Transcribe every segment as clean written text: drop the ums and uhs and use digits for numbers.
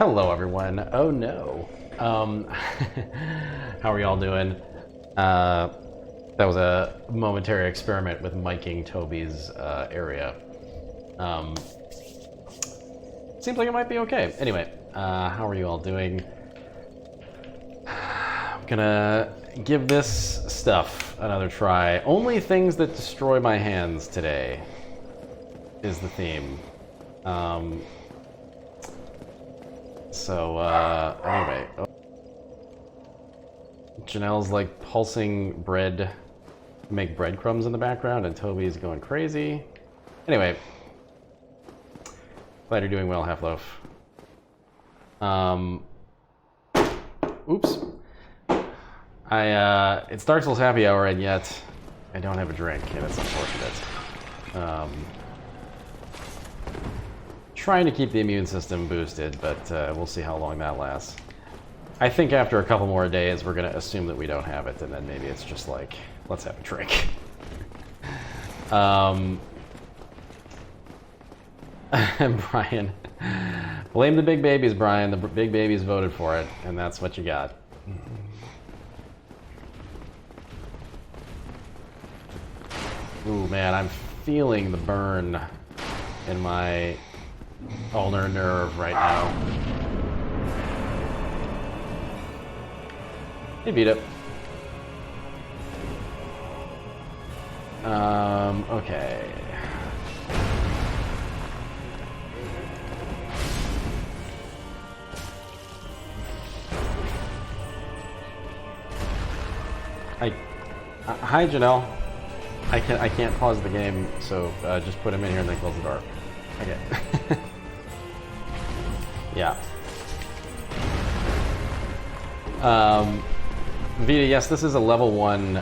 Hello, everyone. Oh no. How are y'all doing? That was a momentary experiment with miking Toby's area. Seems like it might be okay. Anyway, how are you all doing? I'm gonna give this stuff another try. Only things that destroy my hands today is the theme. Anyway. Janelle's like pulsing bread, make breadcrumbs in the background, and Toby's going crazy. Anyway. Glad you're doing well, Half-Loaf. Oops. It's Dark Souls happy hour, and yet I don't have a drink, and it's unfortunate. Trying to keep the immune system boosted, but we'll see how long that lasts. I think after a couple more days, we're going to assume that we don't have it, and then maybe it's just like, let's have a drink. Brian, blame the big babies, Brian. The big babies voted for it, and that's what you got. Ooh, man, I'm feeling the burn in my ulnar nerve right now. He beat it. Okay. Hi, Janelle. I can't pause the game, so just put him in here and then close the door. Okay. Yeah. Vita, yes, this is a level 1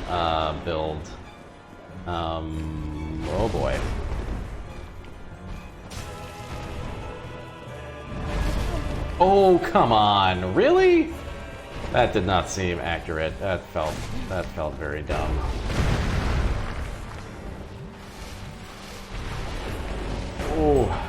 build. Oh boy. Oh, come on. Really? That did not seem accurate. That felt very dumb. Oh.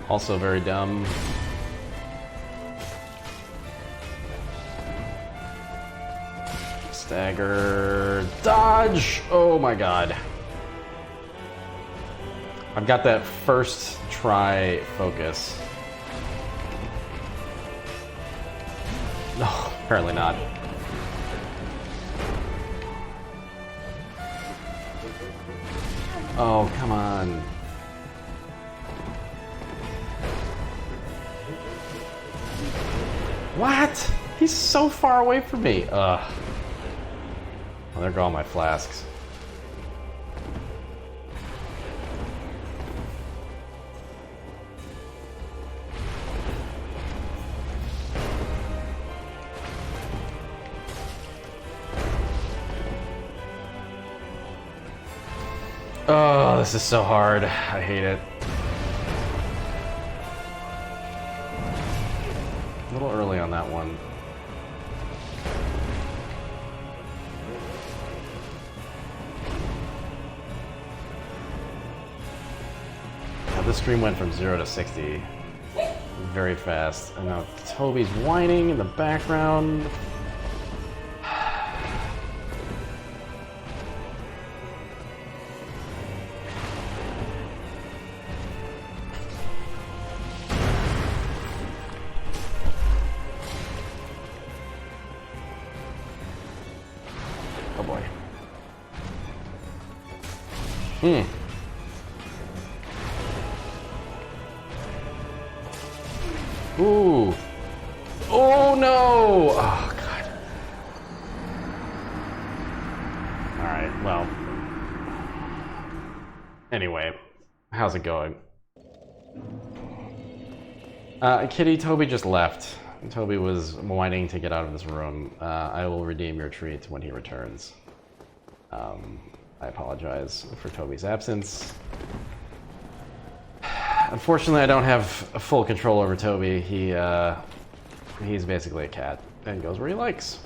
Also very dumb. Stagger. Dodge! Oh my god. I've got that first try focus. No, apparently not. Oh, come on. What? He's so far away from me. Ugh. Well, there go all my flasks. Oh, this is so hard. I hate it. A little early on that one. Now, this stream went from 0 to 60 very fast. And now Toby's whining in the background. Oh boy. Ooh. Oh no! Oh god. Alright, well. Anyway, how's it going? Kitty, Toby just left. Toby was whining to get out of this room. I will redeem your treat when he returns. I apologize for Toby's absence. Unfortunately, I don't have full control over Toby. He's basically a cat and goes where he likes.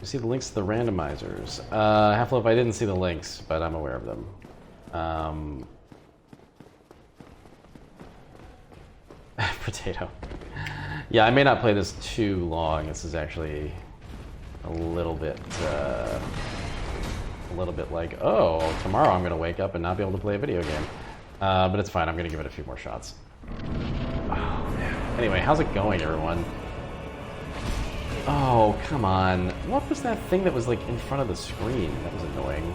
You see the links to the randomizers. Half-Life, I didn't see the links, but I'm aware of them. Potato. Yeah, I may not play this too long. This is actually a little bit like, oh, tomorrow I'm gonna wake up and not be able to play a video game. But it's fine. I'm gonna give it a few more shots. Oh, man. Anyway, how's it going, everyone? Oh, come on. What was that thing that was like in front of the screen? That was annoying.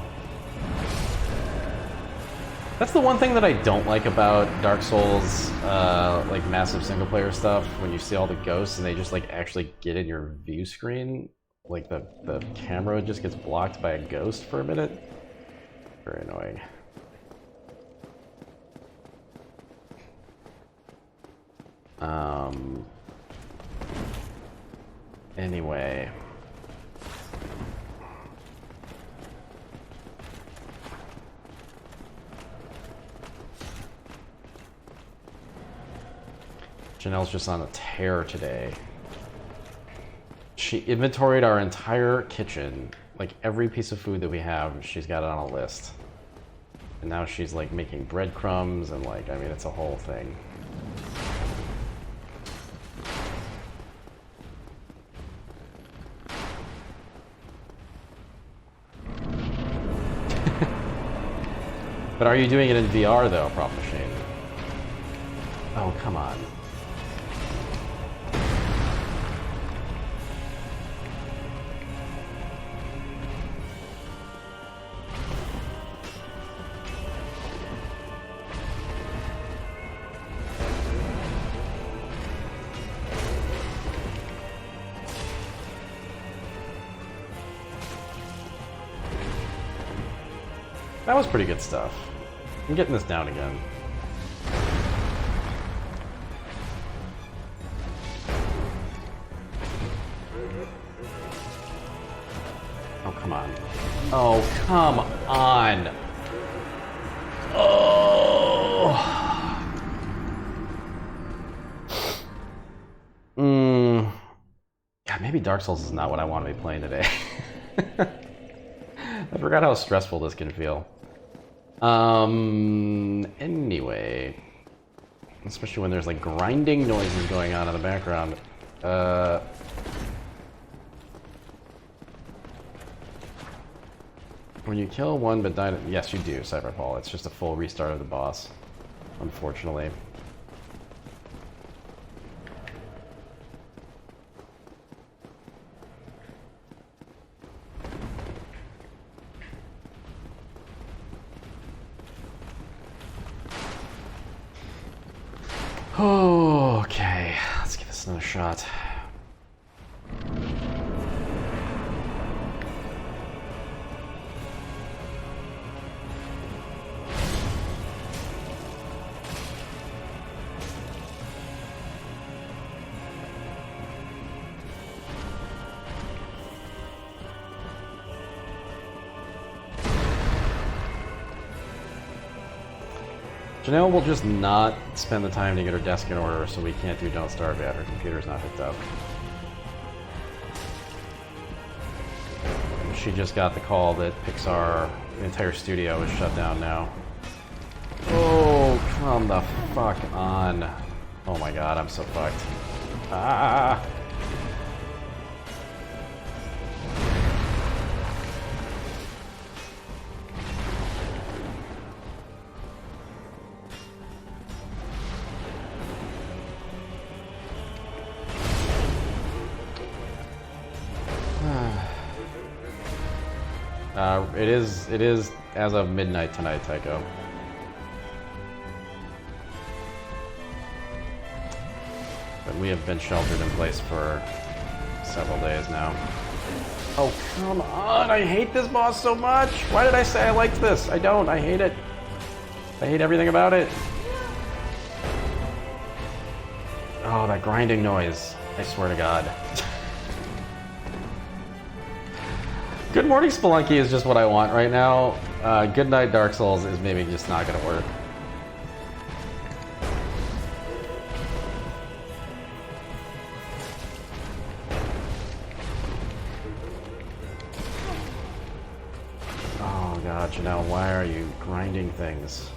That's the one thing that I don't like about Dark Souls, like massive single player stuff, when you see all the ghosts and they just like actually get in your view screen. Like the camera just gets blocked by a ghost for a minute. Very annoying. Anyway. Janelle's just on a tear today. She inventoried our entire kitchen. Like every piece of food that we have, she's got it on a list. And now she's like making breadcrumbs and like, I mean, it's a whole thing. But are you doing it in VR though, Prop Machine? Oh, come on. That was pretty good stuff. I'm getting this down again. Oh, come on. Oh, come on. Oh. Yeah, maybe Dark Souls is not what I want to be playing today. I forgot how stressful this can feel. Anyway. Especially when there's like grinding noises going on in the background. When you kill one but die... Yes, you do, Cyberpaul. It's just a full restart of the boss. Unfortunately. Oh, okay. Let's give this another shot. Janelle will just not spend the time to get her desk in order, so we can't do Don't Starve yet. Her computer's not hooked up. She just got the call that Pixar, the entire studio, is shut down now. Oh, come the fuck on. Oh my god, I'm so fucked. Ah! It is as of midnight tonight, Tycho. But we have been sheltered in place for several days now. Oh, come on! I hate this boss so much! Why did I say I liked this? I don't. I hate it. I hate everything about it. Oh, that grinding noise. I swear to God. Good morning, Spelunky is just what I want right now. Good night, Dark Souls is maybe just not gonna work. Janelle, why are you grinding things?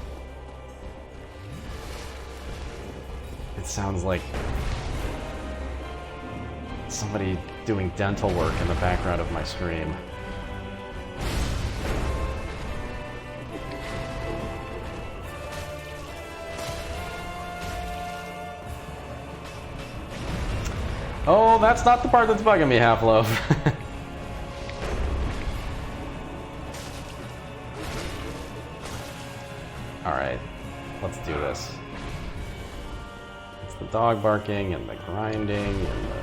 It sounds like somebody doing dental work in the background of my stream. Oh, that's not the part that's bugging me, Half-Loaf. Alright, let's do this. It's the dog barking and the grinding and the...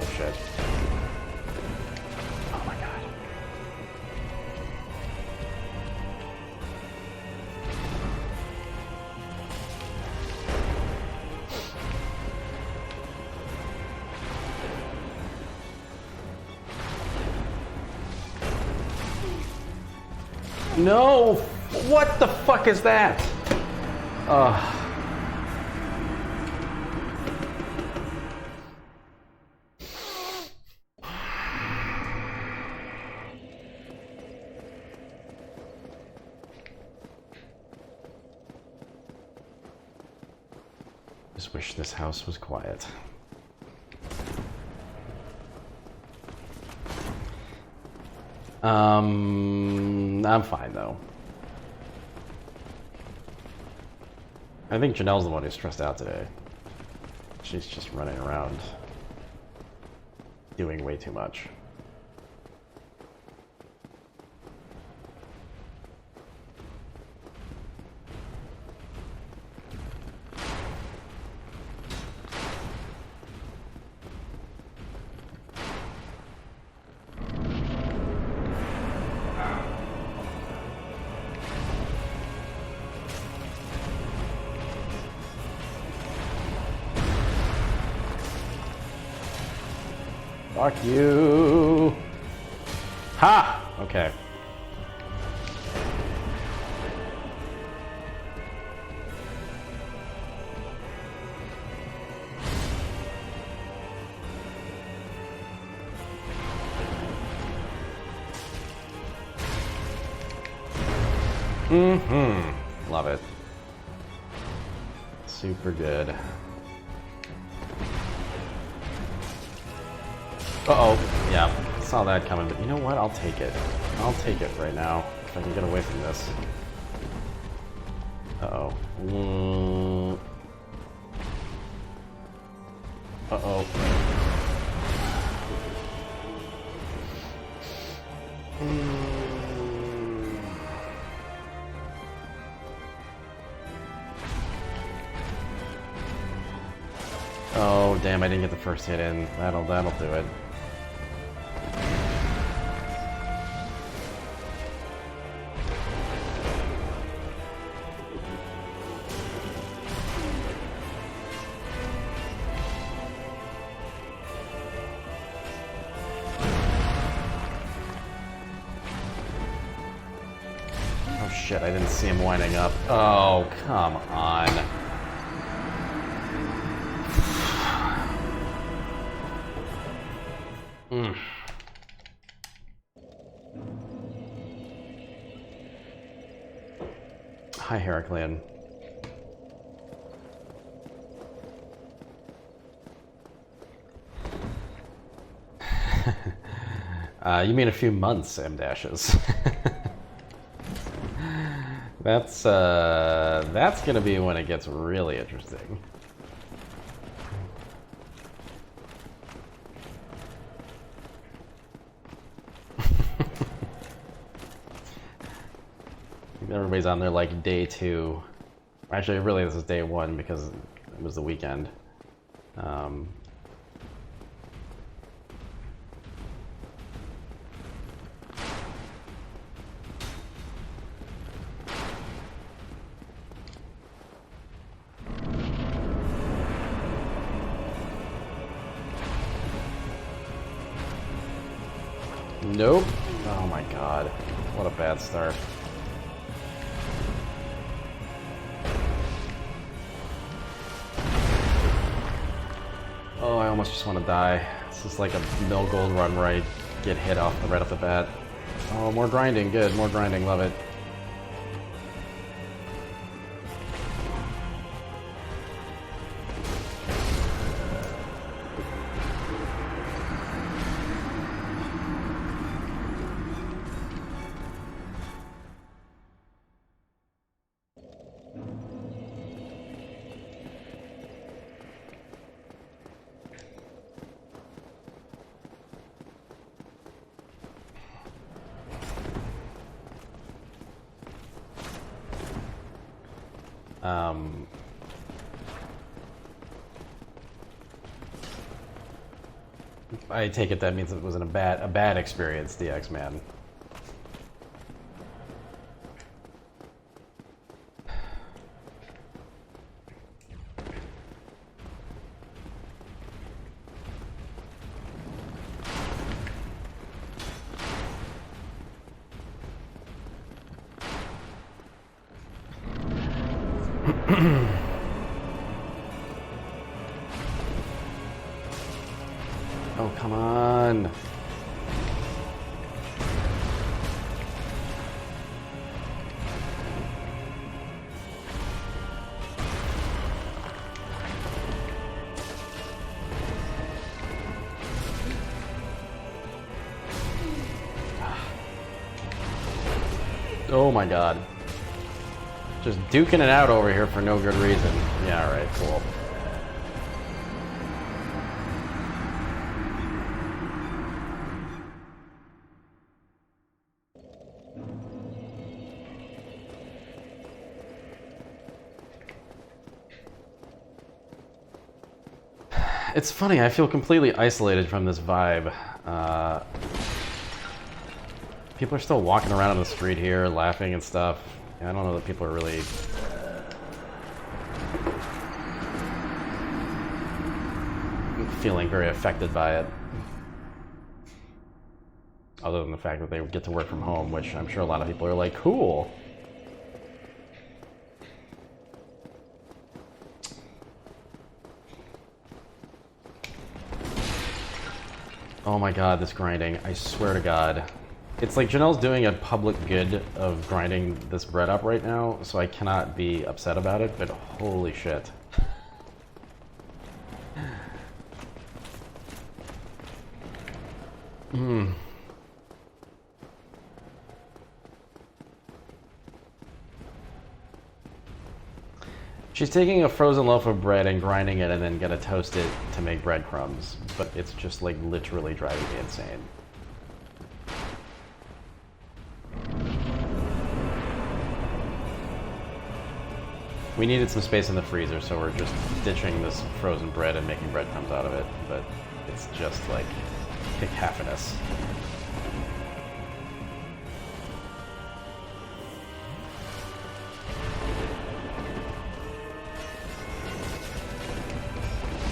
Oh shit. Oh my god. No! What the fuck is that? Ugh. Just wish this house was quiet. I'm fine though. I think Janelle's the one who's stressed out today. She's just running around doing way too much. Fuck you! Ha! Okay. Mm-hmm. Love it. Super good. Uh-oh. Yeah, saw that coming, but you know what? I'll take it. I'll take it right now, if I can get away from this. Uh-oh. Uh-oh. Oh, damn, I didn't get the first hit in. That'll do it. Oh shit, I didn't see him winding up. Oh, come on. Hi, Heraclean. You mean a few months, M-dashes. That's gonna be when it gets really interesting. Everybody's on their like day 2. Actually, really, this is day 1 because it was the weekend. Nope. Oh my god. What a bad start. Oh, I almost just want to die. This is like a no gold run where I get hit right off the bat. Oh, more grinding. Good. More grinding. Love it. I take it that means it wasn't a bad experience, DX man. Oh, come on. Oh my god. Just duking it out over here for no good reason. Yeah, alright, cool. It's funny, I feel completely isolated from this vibe. People are still walking around on the street here, laughing and stuff. I don't know that people are really... feeling very affected by it. Other than the fact that they get to work from home, which I'm sure a lot of people are like, cool. Oh my god, this grinding. I swear to god. It's like Janelle's doing a public good of grinding this bread up right now, so I cannot be upset about it, but holy shit. She's taking a frozen loaf of bread and grinding it and then gonna toast it to make breadcrumbs, but it's just like literally driving me insane. We needed some space in the freezer, so we're just ditching this frozen bread and making breadcrumbs out of it, but it's just like cacophonous.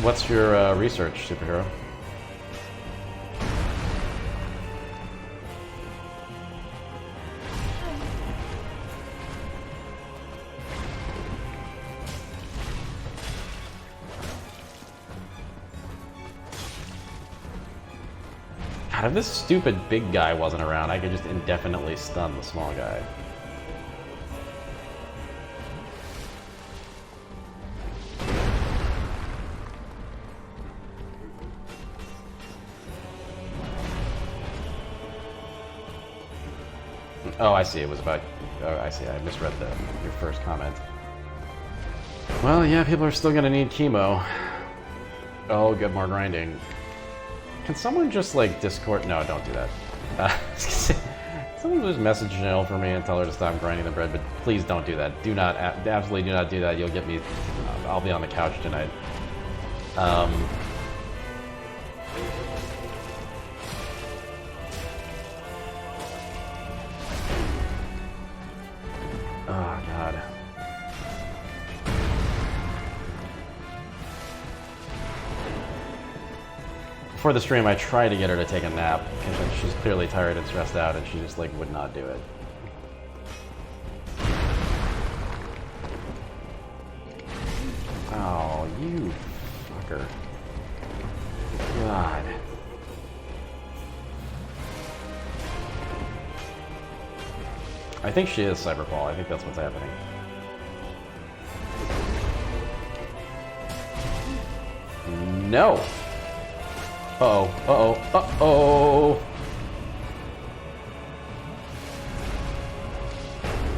What's your research, superhero? God, if this stupid big guy wasn't around, I could just indefinitely stun the small guy. Oh, I see. It was about... Oh, I see. I misread your first comment. Well, yeah, people are still gonna need chemo. Oh, get more grinding. Can someone just, like, Discord... No, don't do that. Someone just message Janelle for me and tell her to stop grinding the bread, but please don't do that. Do not... Absolutely do not do that. You'll get me... I'll be on the couch tonight. Oh, God. Before the stream, I tried to get her to take a nap, because she's clearly tired and stressed out, and she just, like, would not do it. Oh, you fucker. God. I think she is Cyberqual. I think that's what's happening. No! Uh-oh, uh-oh, uh-oh!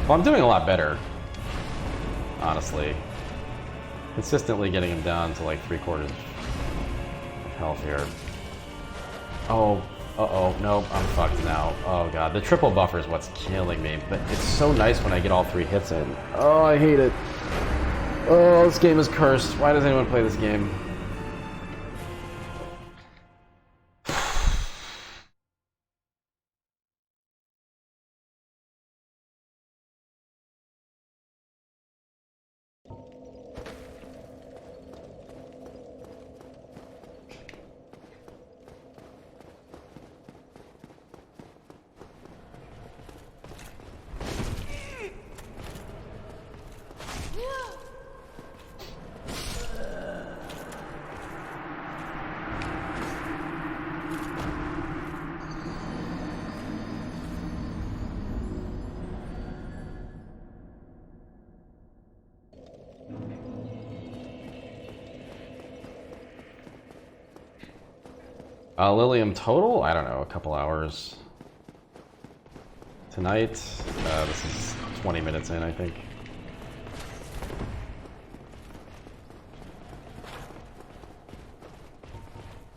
Well, I'm doing a lot better, honestly. Consistently getting him down to like 3/4 of health here. Oh, uh-oh, nope, I'm fucked now. Oh god, the triple buffer is what's killing me, but it's so nice when I get all 3 hits in. Oh, I hate it. Oh, this game is cursed. Why does anyone play this game? Lilium total? I don't know, a couple hours. Tonight, this is 20 minutes in, I think.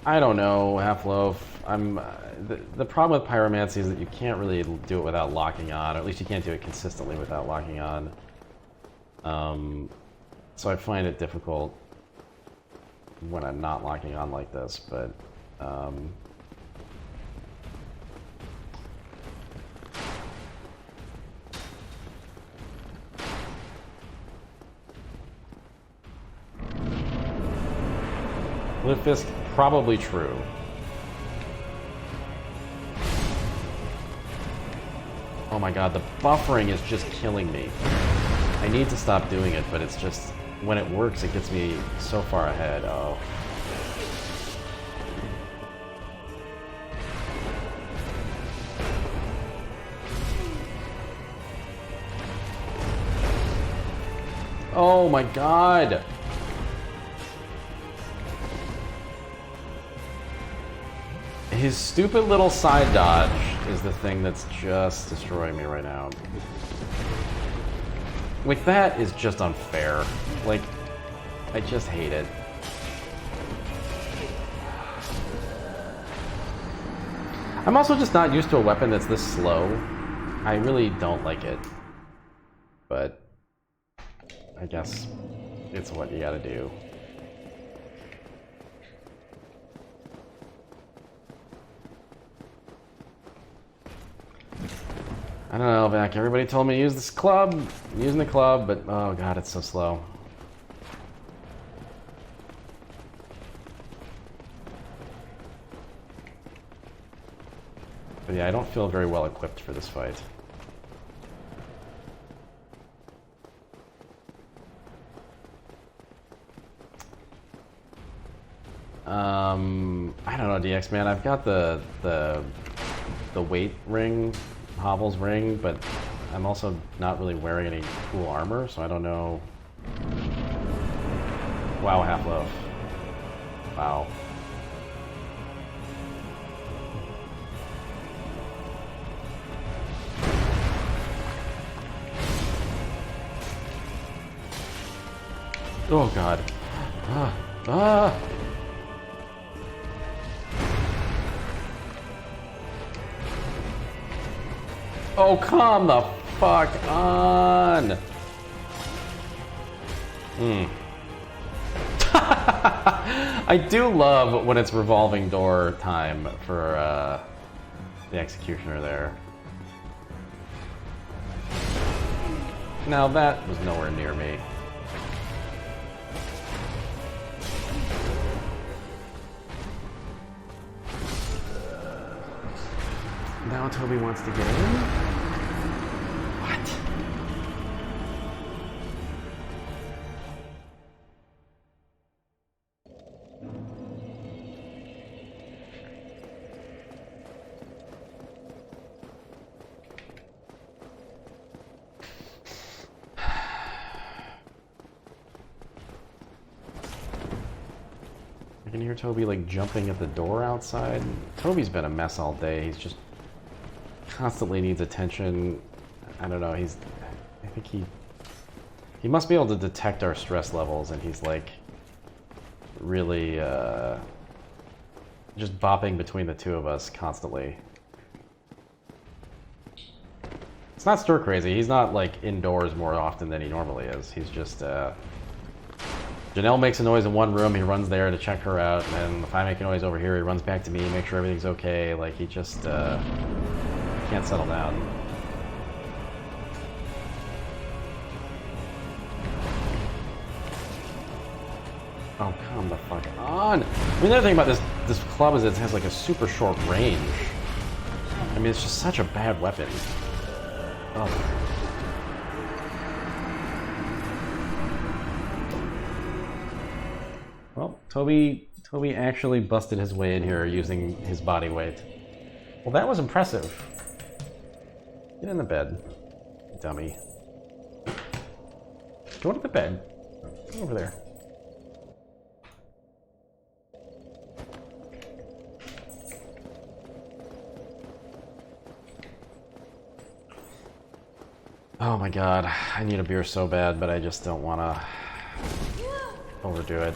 I don't know, Half-Loaf. The problem with Pyromancy is that you can't really do it without locking on, or at least you can't do it consistently without locking on. So I find it difficult when I'm not locking on like this, but Liftfisk, probably true. Oh my god, the buffering is just killing me. I need to stop doing it, but it's just, when it works, it gets me so far ahead. Oh. Oh my god! His stupid little side dodge is the thing that's just destroying me right now. Like, that is just unfair. Like, I just hate it. I'm also just not used to a weapon that's this slow. I really don't like it. But I guess it's what you gotta do. I don't know, Vac. Everybody told me to use this club. I'm using the club, but oh god, it's so slow. But yeah, I don't feel very well equipped for this fight. I don't know, DX man. I've got the weight ring, Hovel's ring, but I'm also not really wearing any cool armor, so I don't know. Wow, Half-Loaf. Wow. Oh god. Ah. Ah. Oh, come the fuck on! I do love when it's revolving door time for the executioner there. Now that was nowhere near me. Now Toby wants to get in? can hear Toby like jumping at the door outside. Toby's been a mess all day. He's just constantly needs attention. I don't know. I think he must be able to detect our stress levels, and he's like really just bopping between the two of us constantly. It's not stir crazy. He's not like indoors more often than he normally is. He's just Janelle makes a noise in one room, he runs there to check her out, and then if I make a noise over here, he runs back to me, make sure everything's okay. Like, he just can't settle down. Oh, come the fuck on! I mean, the other thing about this club is it has like a super short range. I mean, it's just such a bad weapon. Oh. Well, Toby actually busted his way in here using his body weight. Well, that was impressive. Get in the bed, dummy. Go to the bed. Go over there. Oh my god, I need a beer so bad, but I just don't want to overdo it.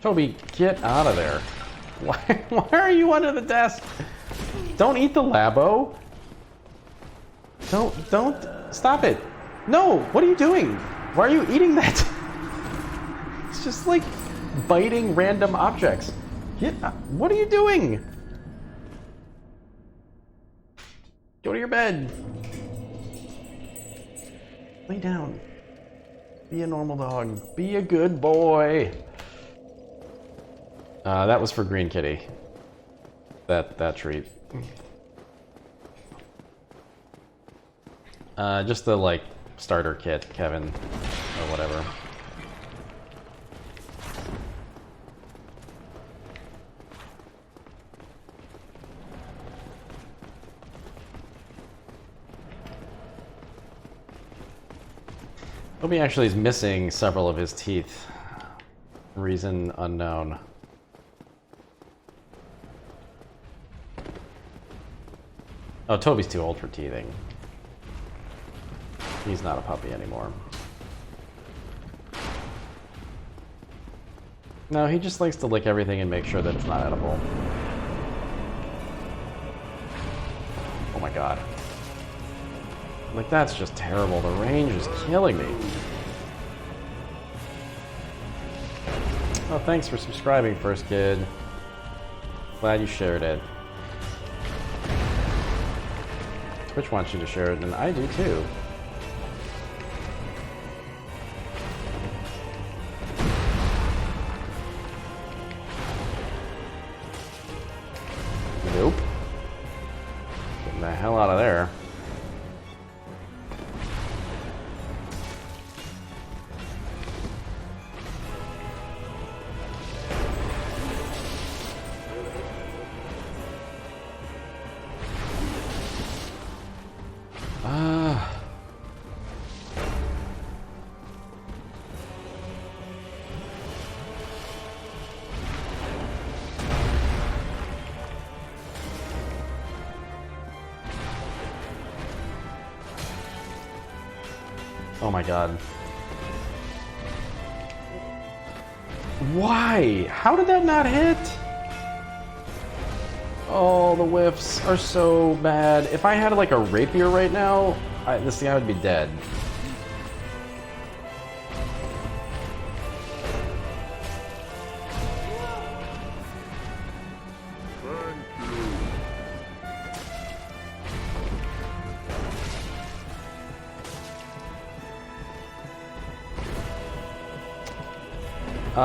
Toby, get out of there. Why are you under the desk? Don't eat the Labo. Don't, stop it. No, what are you doing? Why are you eating that? It's just like biting random objects. What are you doing? Go to your bed. Lay down. Be a normal dog. Be a good boy. That was for Green Kitty. That treat. Just the, like, starter kit, Kevin, or whatever. Toby actually is missing several of his teeth. Reason unknown. Oh, Toby's too old for teething. He's not a puppy anymore. No, he just likes to lick everything and make sure that it's not edible. Oh my god. Like, that's just terrible. The range is killing me. Oh, thanks for subscribing, First Kid. Glad you shared it. Twitch wants you to share it, and I do too. Nope. Getting the hell out of there. Oh my god. Why? How did that not hit? Oh, the whiffs are so bad. If I had like a rapier right now, this guy would be dead.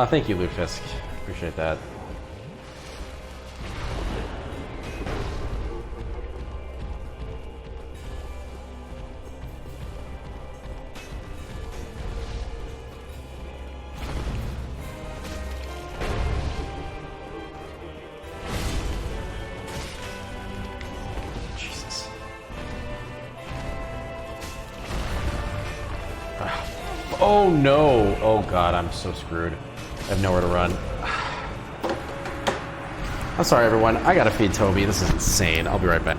Thank you, Lutefisk. Appreciate that. Oh no! Oh god, I'm so screwed. I have nowhere to run. I'm sorry everyone, I gotta feed Toby. This is insane. I'll be right back.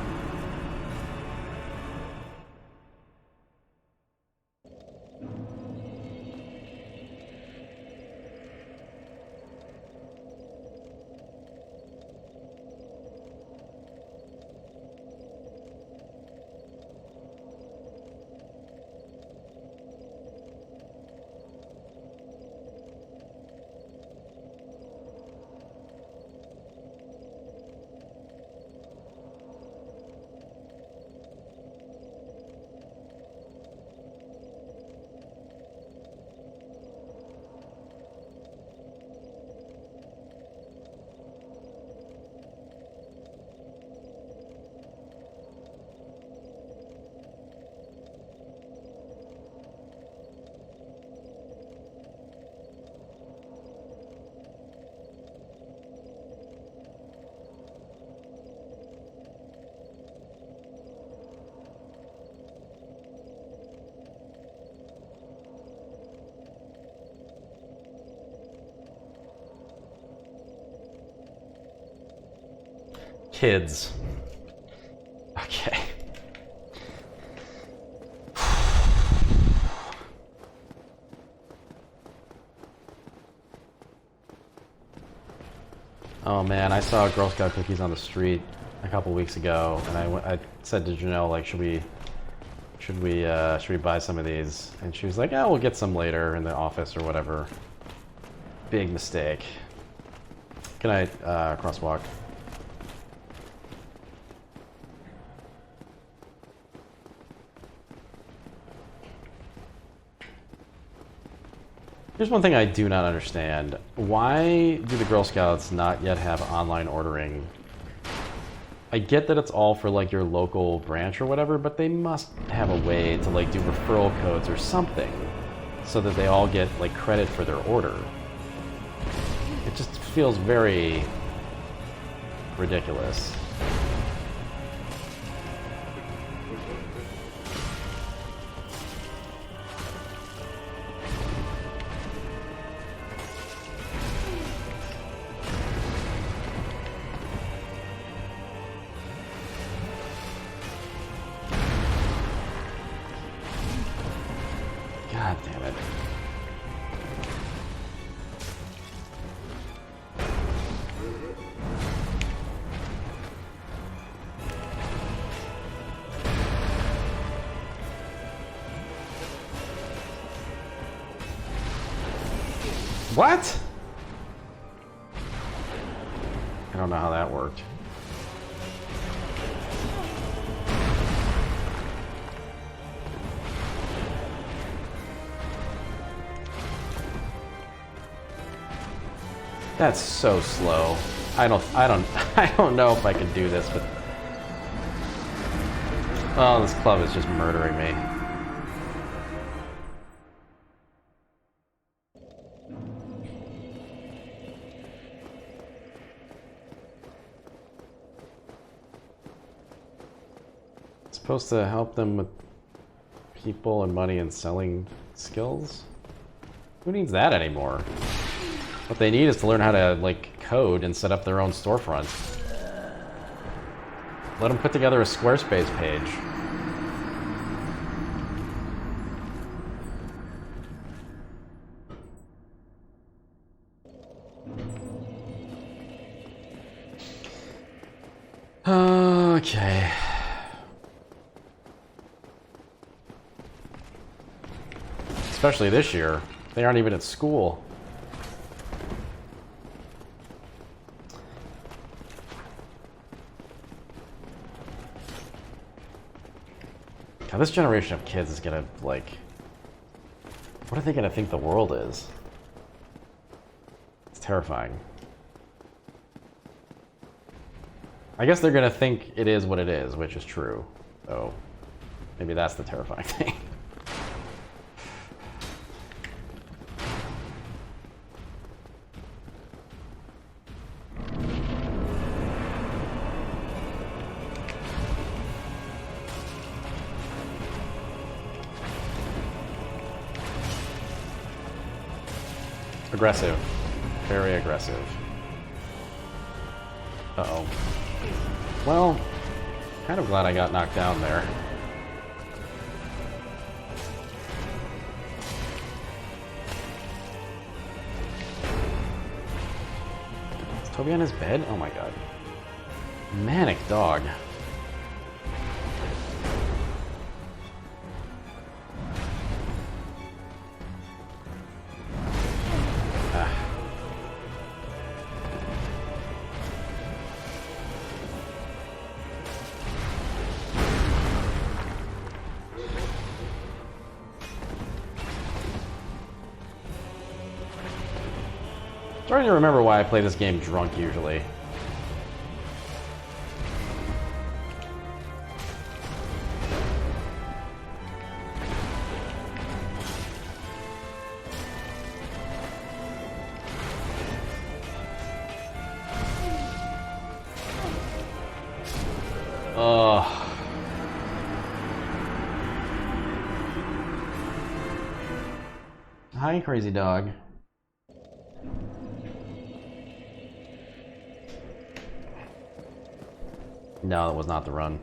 Kids. Okay. Oh man, I saw Girl Scout cookies on the street a couple weeks ago, and I said to Janelle, like, should we buy some of these? And she was like, yeah, we'll get some later in the office or whatever. Big mistake. Can I crosswalk? Here's one thing I do not understand. Why do the Girl Scouts not yet have online ordering? I get that it's all for like your local branch or whatever, but they must have a way to like do referral codes or something so that they all get like credit for their order. It just feels very ridiculous. God damn it. What? I don't know how that worked. That's so slow. I don't know if I can do this, but oh, this club is just murdering me. It's supposed to help them with people and money and selling skills. Who needs that anymore? What they need is to learn how to, like, code and set up their own storefront. Let them put together a Squarespace page. Okay. Especially this year. They aren't even at school. God, this generation of kids is gonna, like... What are they gonna think the world is? It's terrifying. I guess they're gonna think it is what it is, which is true. So, maybe that's the terrifying thing. Aggressive. Very aggressive. Uh-oh. Well, kind of glad I got knocked down there. Is Toby on his bed? Oh my god. Manic dog. Starting to remember why I play this game drunk usually. Hi, crazy dog. No, that was not the run.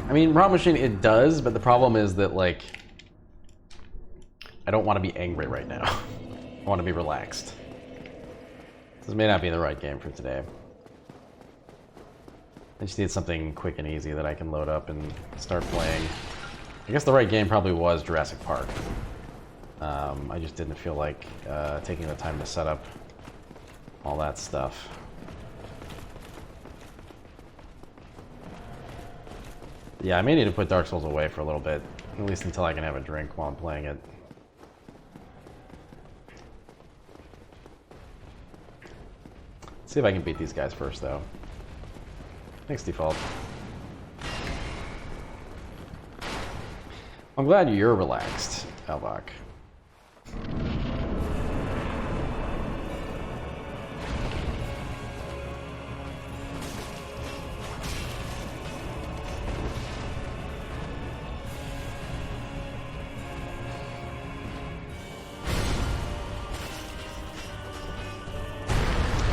I mean, Rot Machine, it does, but the problem is that, like, I don't want to be angry right now. I want to be relaxed. This may not be the right game for today. I just need something quick and easy that I can load up and start playing. I guess the right game probably was Jurassic Park. I just didn't feel like taking the time to set up all that stuff. Yeah, I may need to put Dark Souls away for a little bit, at least until I can have a drink while I'm playing it. Let's see if I can beat these guys first, though. Thanks, Default. I'm glad you're relaxed, Albach.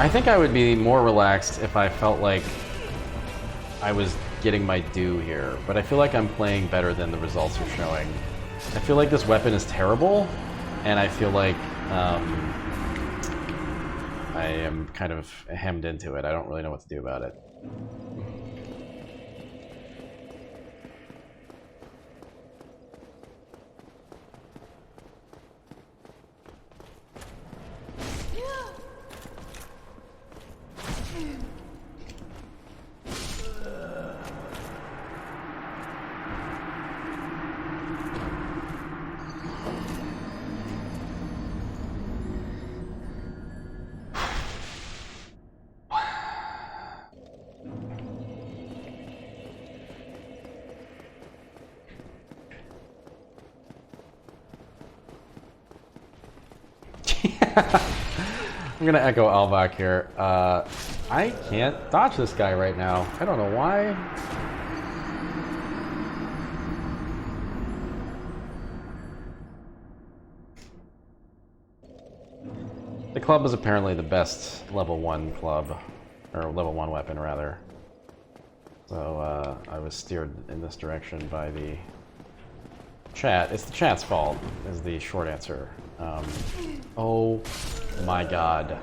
I think I would be more relaxed if I felt like I was getting my due here, but I feel like I'm playing better than the results are showing. I feel like this weapon is terrible, and I feel like I am kind of hemmed into it. I don't really know what to do about it. I'm gonna echo Albach here. I can't dodge this guy right now. I don't know why. The club is apparently the best level 1 club, or level 1 weapon rather. So I was steered in this direction by the chat. It's the chat's fault, is the short answer. Oh my god.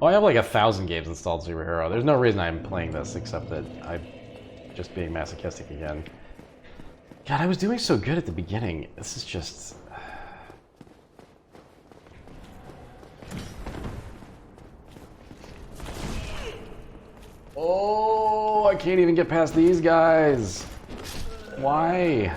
Oh, I have like 1,000 games installed Superhero. There's no reason I'm playing this except that I'm just being masochistic again. God, I was doing so good at the beginning. This is just... Oh, I can't even get past these guys. Why?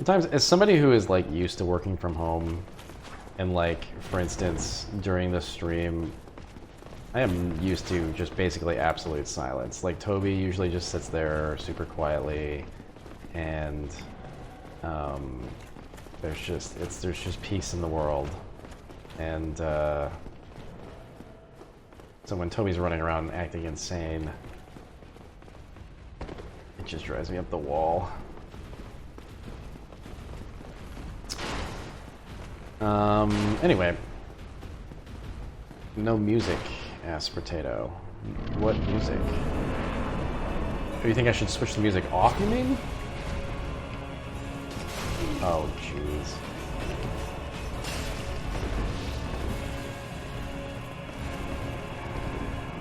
Sometimes, as somebody who is like used to working from home, and like, for instance, during the stream, I am used to just basically absolute silence. Like, Toby usually just sits there super quietly, and there's just peace in the world. And so when Toby's running around acting insane, it just drives me up the wall. Anyway. No music, asked Potato. What music? Oh, you think I should switch the music off, you mean? Oh, jeez.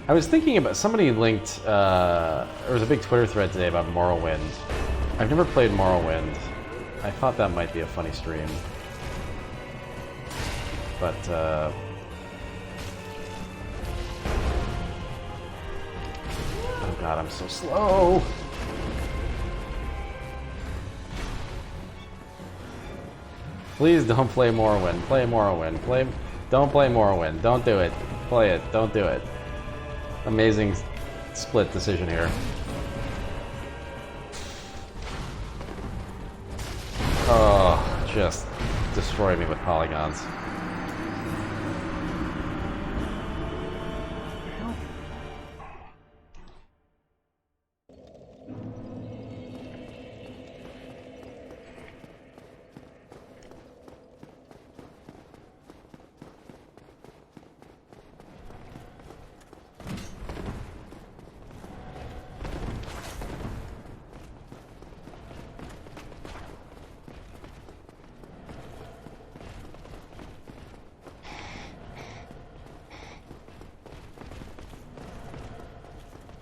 I was thinking about, somebody linked, there was a big Twitter thread today about Morrowind. I've never played Morrowind. I thought that might be a funny stream. But, oh god, I'm so slow! Please don't play Morrowind. Play Morrowind. Don't play Morrowind. Don't do it. Play it. Don't do it. Amazing split decision here. Oh, just destroy me with polygons.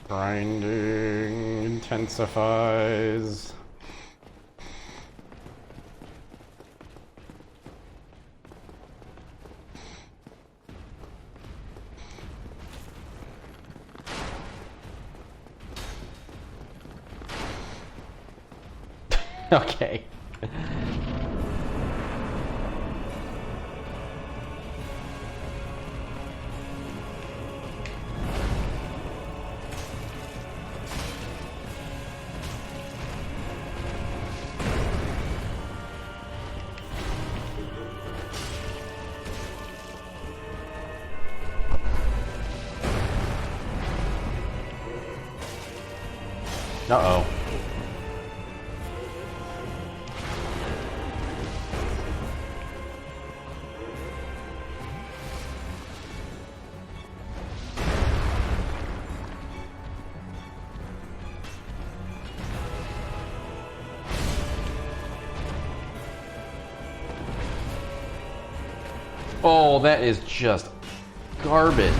Grinding intensifies. Okay. Uh-oh. Oh, that is just garbage.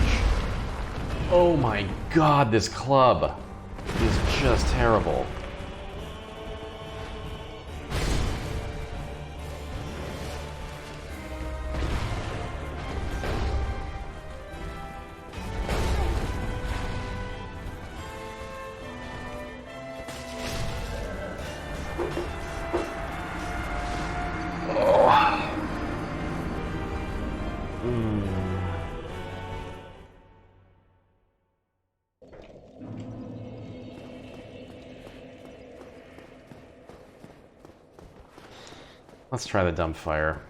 Oh my god, this club is just terrible. Let's try the dump fire.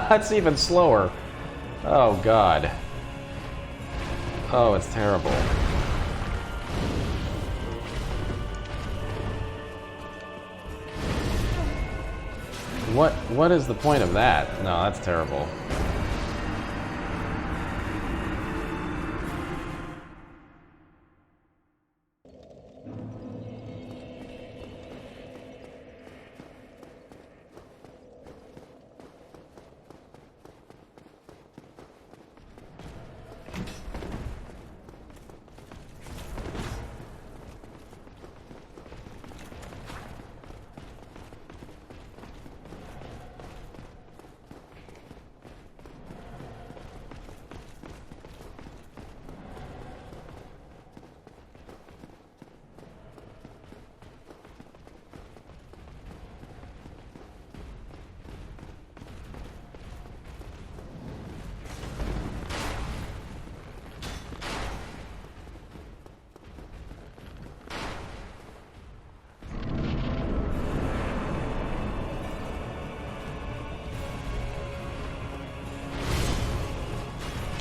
That's even slower. Oh god. Oh, it's terrible. What is the point of that? No, that's terrible.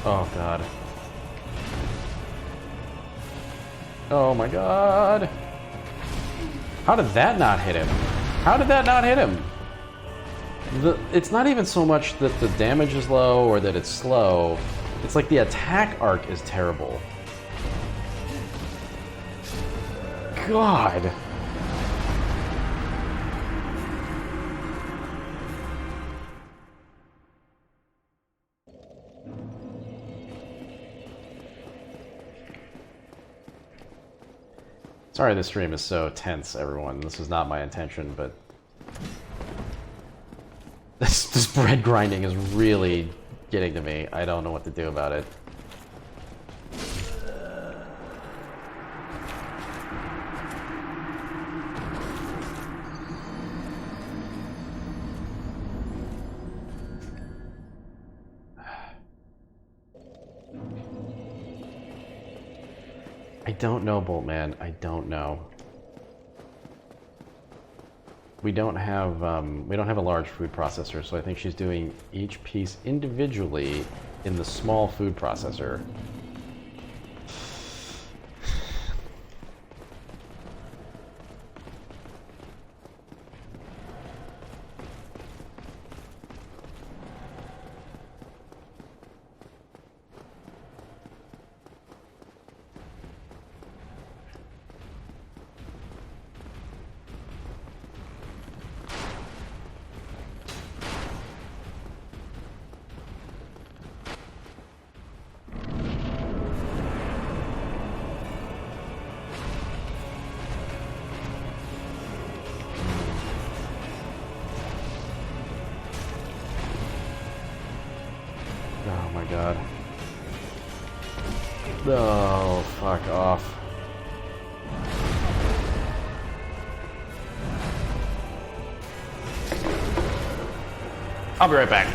Oh god. Oh my god. How did that not hit him? How did that not hit him? It's not even so much that the damage is low or that it's slow. It's like the attack arc is terrible. God. Sorry this stream is so tense, everyone. This was not my intention, but... This bread grinding is really getting to me. I don't know what to do about it. I don't know, Boltman. I don't know. We don't have a large food processor, so I think she's doing each piece individually in the small food processor. God. Oh, fuck off. I'll be right back.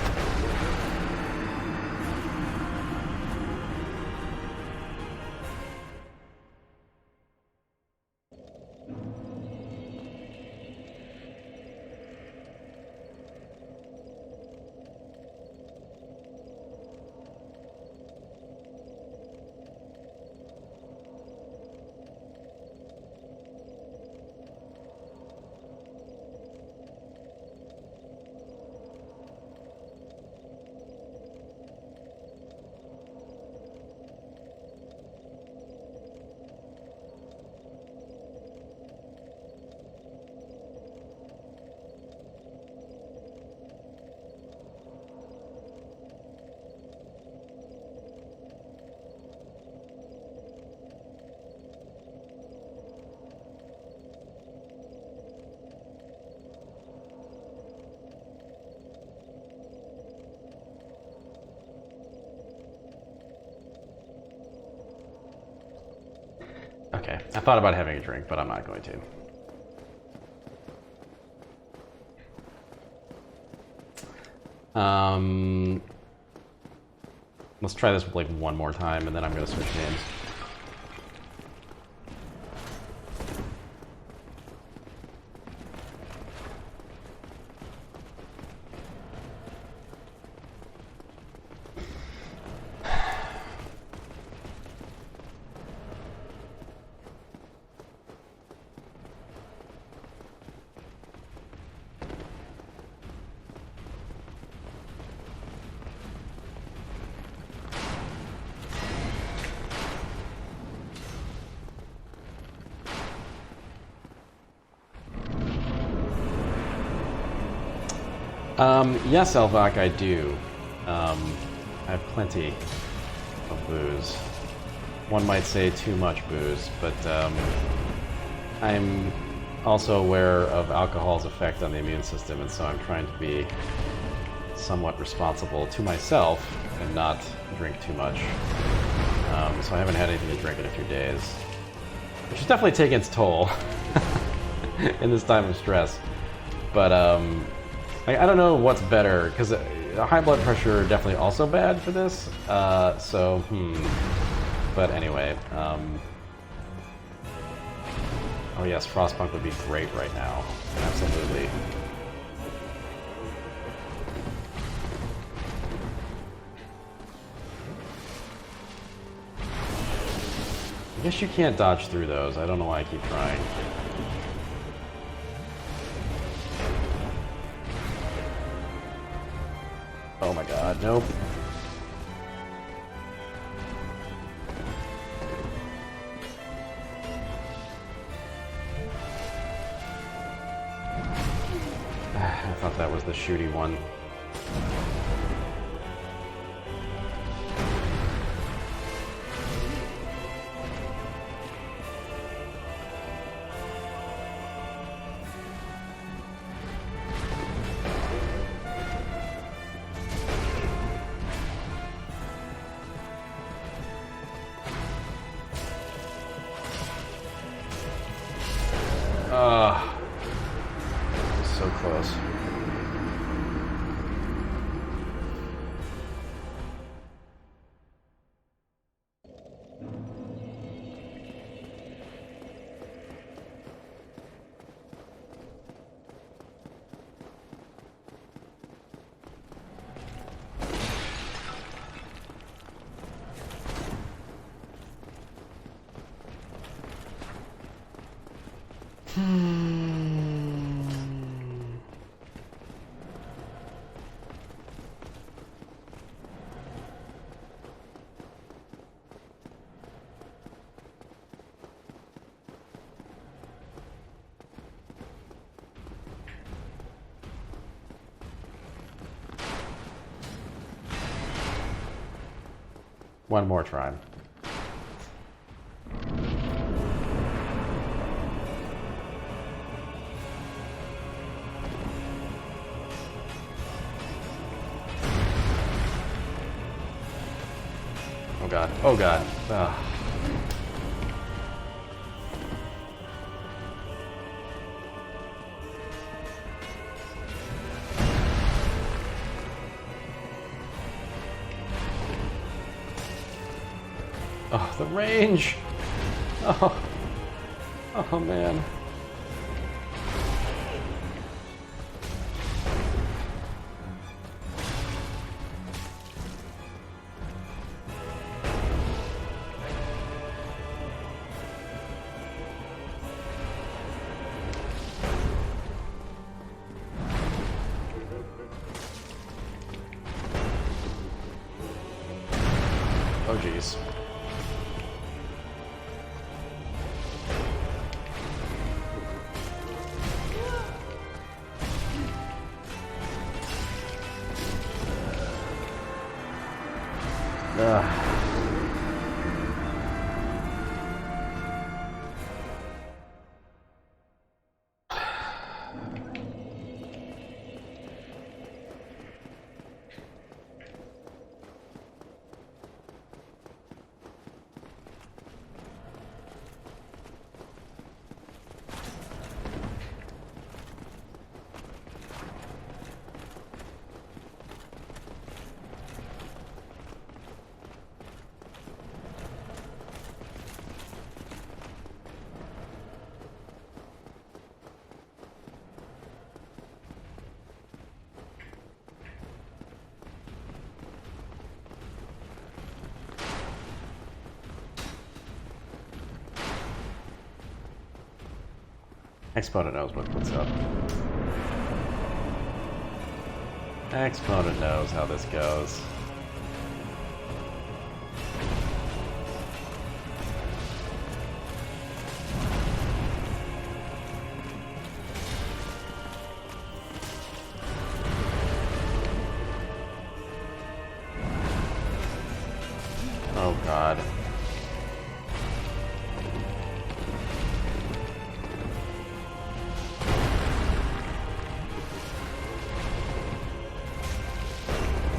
Okay, I thought about having a drink, but I'm not going to. Let's try this like one more time, and then I'm going to switch games. Yes, Elvak, I do. I have plenty of booze. One might say too much booze, but I'm also aware of alcohol's effect on the immune system, and so I'm trying to be somewhat responsible to myself and not drink too much. So I haven't had anything to drink in a few days, which has definitely taken its toll in this time of stress. But I don't know what's better, because high blood pressure definitely also bad for this. But anyway, oh yes, Frostpunk would be great right now. Absolutely. I guess you can't dodge through those. I don't know why I keep trying. Oh my god, nope. I thought that was the shooty one. So close. One more try. Oh god. Oh god. Ugh. Oh, the range! Oh. Oh man. Oh jeez. Exponent knows what's up. Exponent knows how this goes.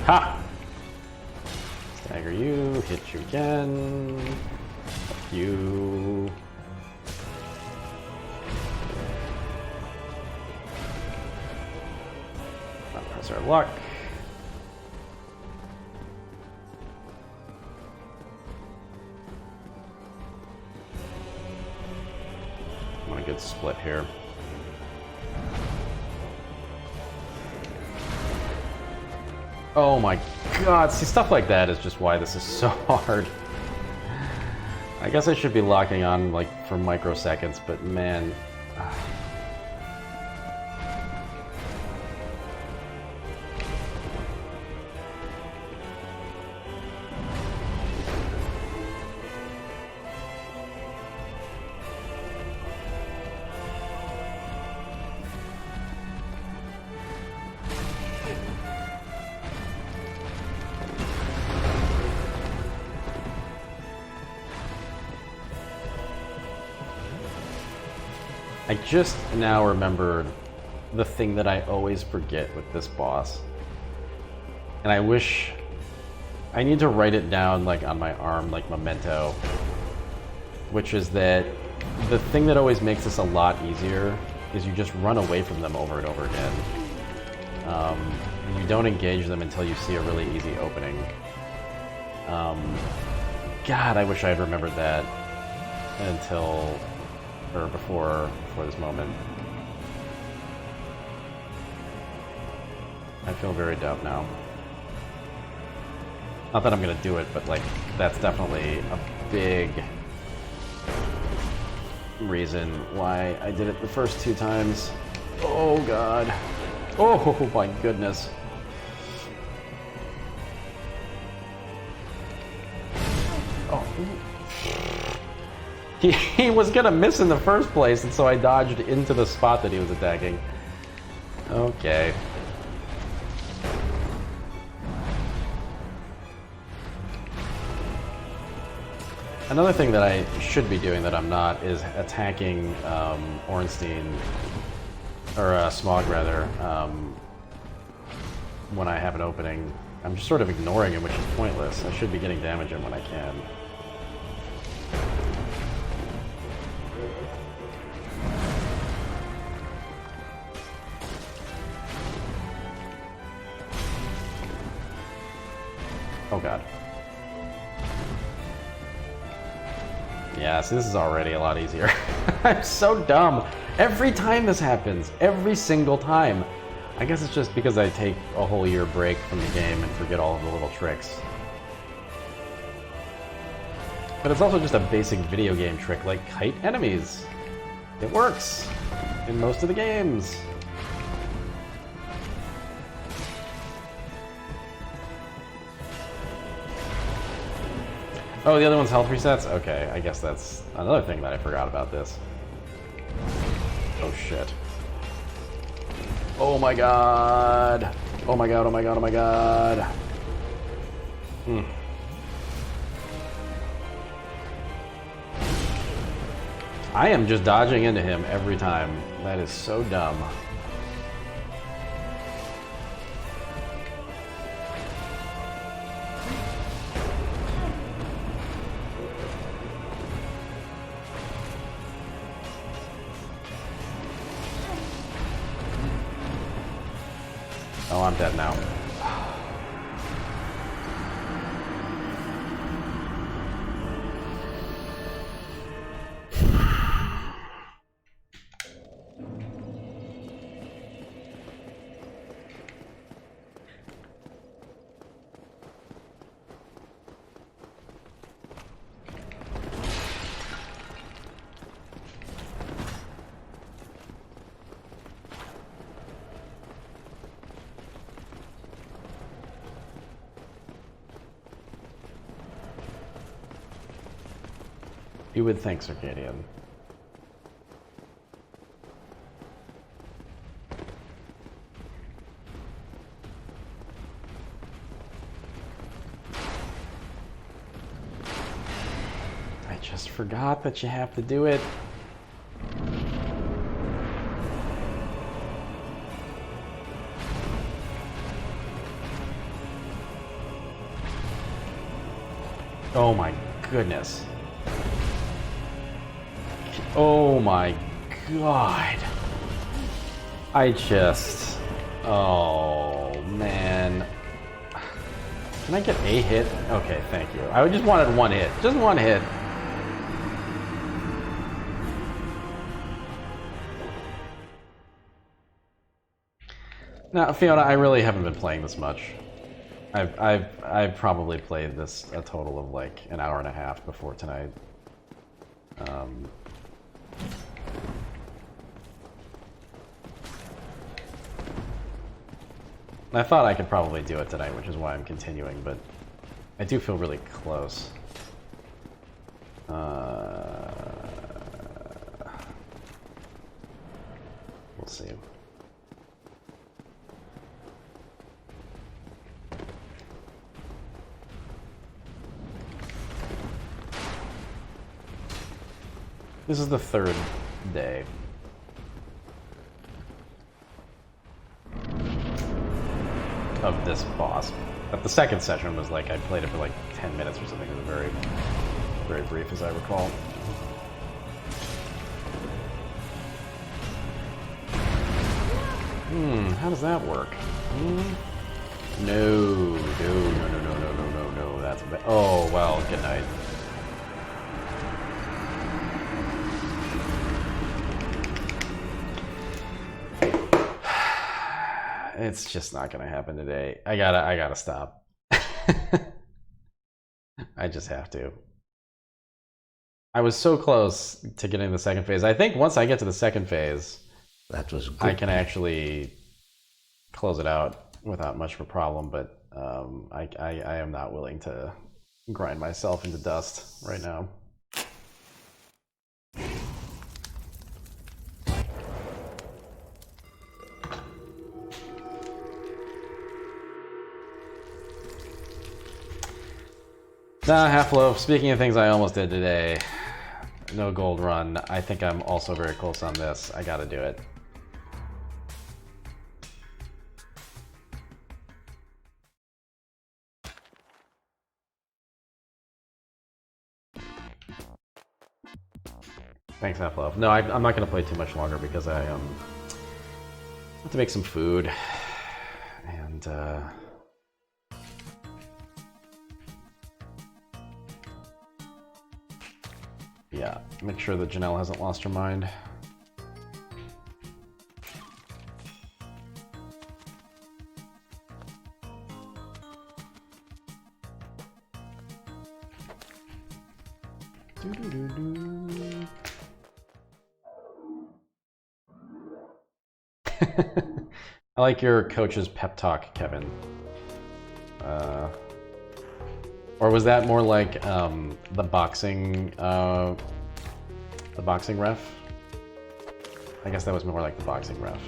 Ha! Stagger you, hit you again. Fuck you. Not press our luck. I want a good split here. Oh my god, see, stuff like that is just why this is so hard. I guess I should be locking on, like, for microseconds, but man... I just now remembered the thing that I always forget with this boss. And I wish... I need to write it down, like, on my arm, like memento. Which is that the thing that always makes this a lot easier is you just run away from them over and over again. You don't engage them until you see a really easy opening. God, I wish I had remembered that until... or before this moment. I feel very dumb now. Not that I'm gonna do it, but like, that's definitely a big reason why I did it the first 2 times. Oh god. Oh my goodness. Oh. He was gonna miss in the first place, and so I dodged into the spot that he was attacking. Okay. Another thing that I should be doing that I'm not is attacking Ornstein, or Smog rather, when I have an opening. I'm just sort of ignoring him, which is pointless. I should be getting damage in when I can. Oh god. Yeah, see, this is already a lot easier. I'm so dumb. Every time this happens. Every single time. I guess it's just because I take a whole year break from the game and forget all of the little tricks. But it's also just a basic video game trick, like kite enemies. It works in most of the games. Oh, the other one's health resets? Okay, I guess that's another thing that I forgot about this. Oh shit. Oh my god! Oh my god, oh my god, oh my god! Hmm. I am just dodging into him every time. That is so dumb. Oh, I'm dead now. You would think, Circadian. I just forgot that you have to do it. Oh my goodness. Oh my god. I just... Oh, man. Can I get a hit? Okay, thank you. I just wanted one hit. Just one hit. Now, Fiona, I really haven't been playing this much. I've probably played this a total of like an hour and a half before tonight. I thought I could probably do it tonight, which is why I'm continuing, but I do feel really close. We'll see. This is the third day. Of this boss. But the second session was like, I played it for like 10 minutes or something. It was very, very brief, as I recall. How does that work? No, that's bad. Oh, well, good night. It's just not gonna happen today. I gotta stop. I just have to. I was so close to getting the second phase. I think once I get to the second phase, that was good. I can actually close it out without much of a problem, but I am not willing to grind myself into dust right now. Half-Loaf, speaking of things I almost did today, no gold run. I think I'm also very close on this. I gotta do it. Thanks, Half-Loaf. No, I'm not gonna play too much longer because I have to make some food. And, yeah, make sure that Janelle hasn't lost her mind. I like your coach's pep talk, Kevin. Or was that more like the boxing ref? I guess that was more like the boxing ref.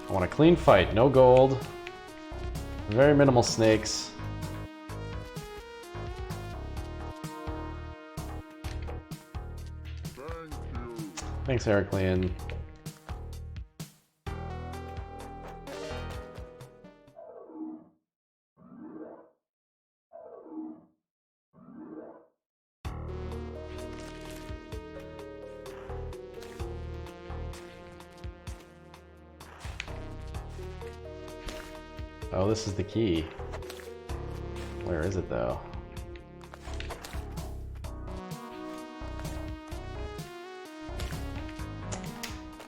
I want a clean fight, no gold, very minimal snakes. Thanks, Heraclean. Oh, this is the key. Where is it, though?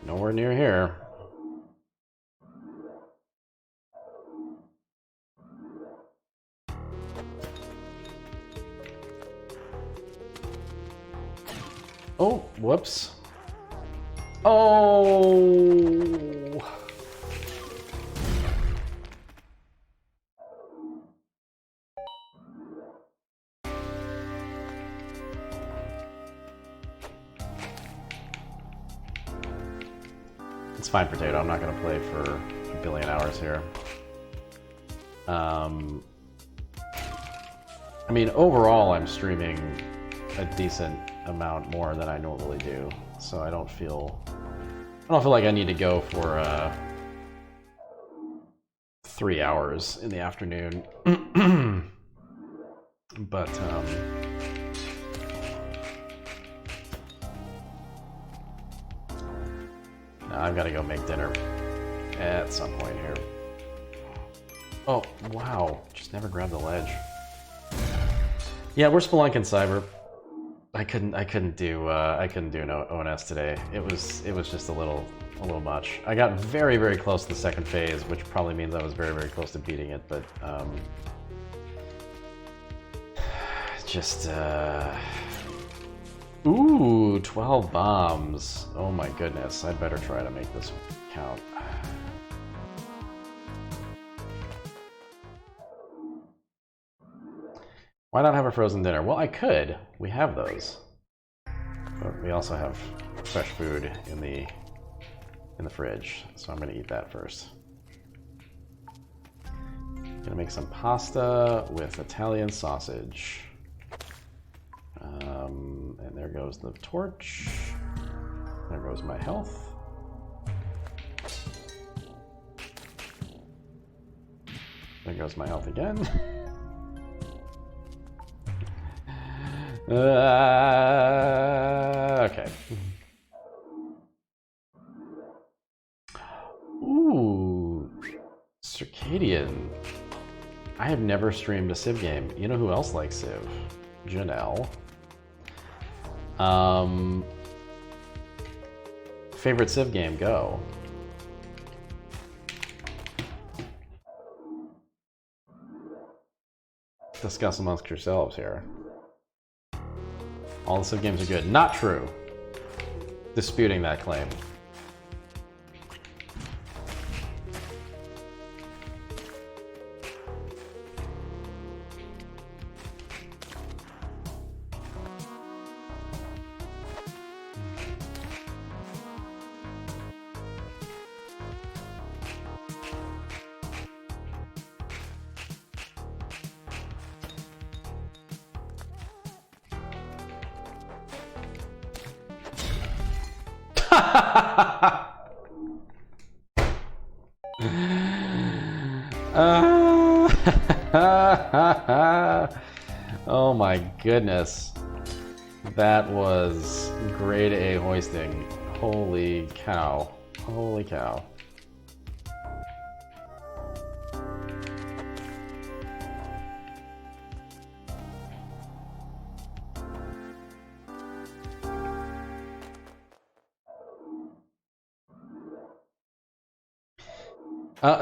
Nowhere near here. Oh, whoops. Oh! It's fine, Potato. I'm not going to play for a billion hours here. I mean, overall, I'm streaming a decent amount more than I normally do, so I don't feel like I need to go for 3 hours in the afternoon. But I've got to go make dinner at some point here. Oh wow! Just never grabbed the ledge. Yeah, we're Spelunking Cyber. I couldn't do an ONS today. It was just a little much. I got very close to the second phase, which probably means I was very close to beating it, but just ooh, 12 bombs. Oh my goodness, I'd better try to make this count. Why not have a frozen dinner? Well, I could. We have those. But we also have fresh food in the fridge, so I'm gonna eat that first. Gonna make some pasta with Italian sausage. And there goes the torch. There goes my health. There goes my health again. Okay. Ooh, Circadian. I have never streamed a Civ game. You know who else likes Civ? Janelle. Favorite Civ game? Go. Discuss amongst yourselves here. All the Civ games are good. Not true. Disputing that claim. Oh my goodness. That was grade A hoisting. Holy cow. Holy cow.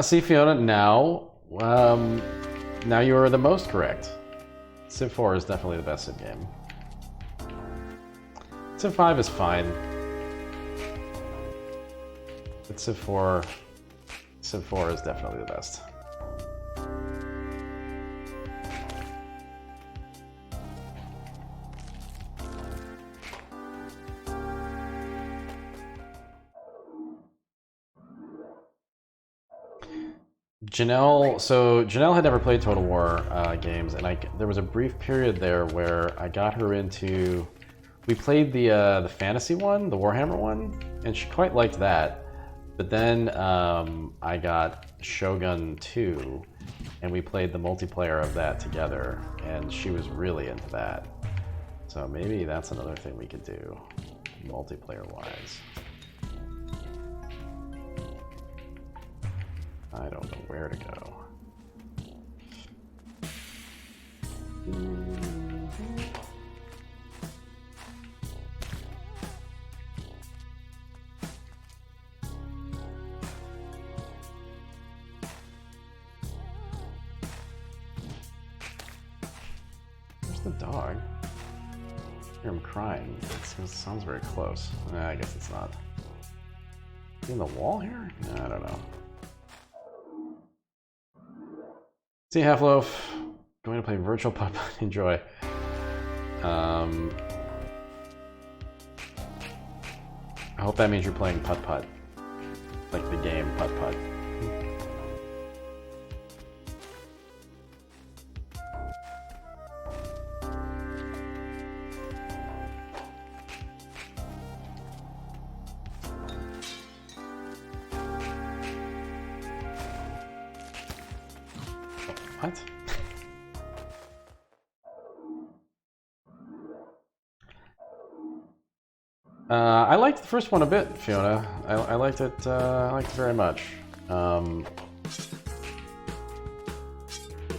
See, Fiona, now you are the most correct. Civ 4 is definitely the best Civ game. Civ 5 is fine. But Civ 4 is definitely the best. Janelle had never played Total War games, and there was a brief period there where I got her into. We played the fantasy one, the Warhammer one, and she quite liked that. But then I got Shogun 2, and we played the multiplayer of that together, and she was really into that. So maybe that's another thing we could do, multiplayer-wise. I don't know where to go. Where's the dog? I hear him crying. It sounds very close. I guess it's not. In the wall here? I don't know. See, Half-Loaf, going to play virtual putt-putt. Enjoy. I hope that means you're playing putt-putt, like the game putt-putt. What? I liked the first one a bit, Fiona. I liked it. I liked it very much.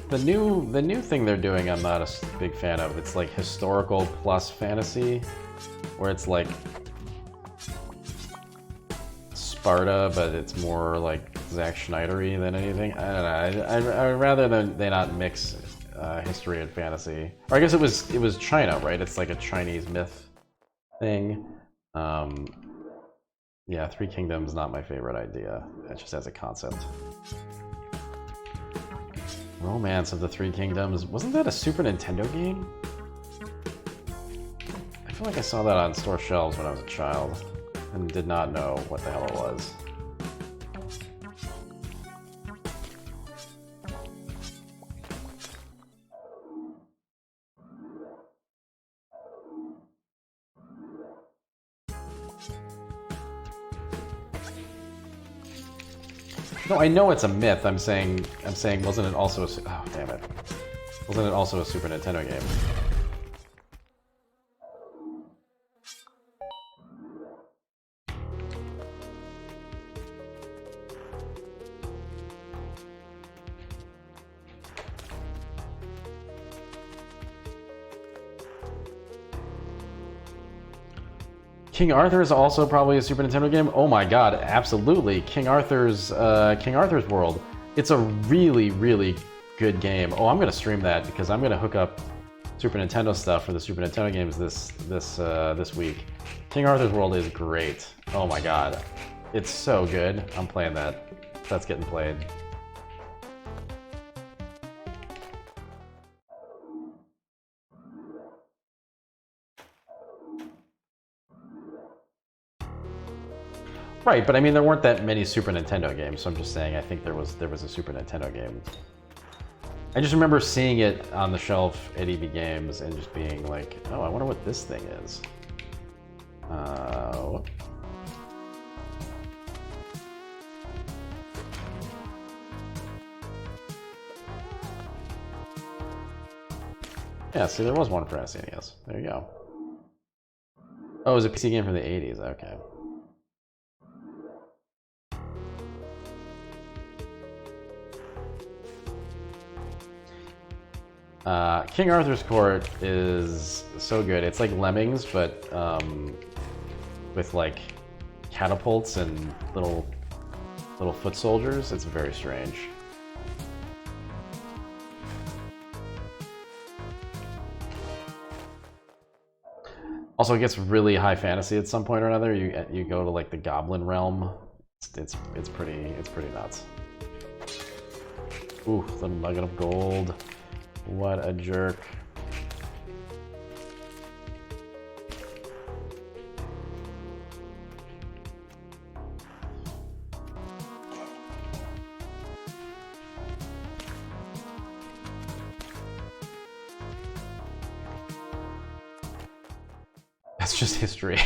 The new thing they're doing, I'm not a big fan of. It's like historical plus fantasy, where it's like Sparta, but it's more like Zack Schneider-y than anything. I don't know. I'd rather they not mix history and fantasy. Or I guess it was China, right? It's like a Chinese myth thing. Yeah, Three Kingdoms not my favorite idea. Just as a concept. Romance of the Three Kingdoms. Wasn't that a Super Nintendo game? I feel like I saw that on store shelves when I was a child and did not know what the hell it was. No, I know it's a myth. I'm saying, wasn't it also oh, damn it. Wasn't it also a Super Nintendo game? King Arthur is also probably a Super Nintendo game. Oh my god, absolutely. King Arthur's World. It's a really, really good game. Oh, I'm gonna stream that because I'm gonna hook up Super Nintendo stuff for the Super Nintendo games this week. King Arthur's World is great. Oh my god, it's so good. I'm playing that. That's getting played. Right, but I mean there weren't that many Super Nintendo games, so I'm just saying I think there was a Super Nintendo game. I just remember seeing it on the shelf at EB Games and just being like, oh, I wonder what this thing is. Yeah, see, there was one for SNES. There you go. Oh, it was a PC game from the 80s. Okay. King Arthur's Court is so good. It's like Lemmings, but with like catapults and little foot soldiers. It's very strange. Also, it gets really high fantasy at some point or another. You go to like the Goblin realm. It's pretty nuts. Ooh, little nugget of gold. What a jerk. That's just history.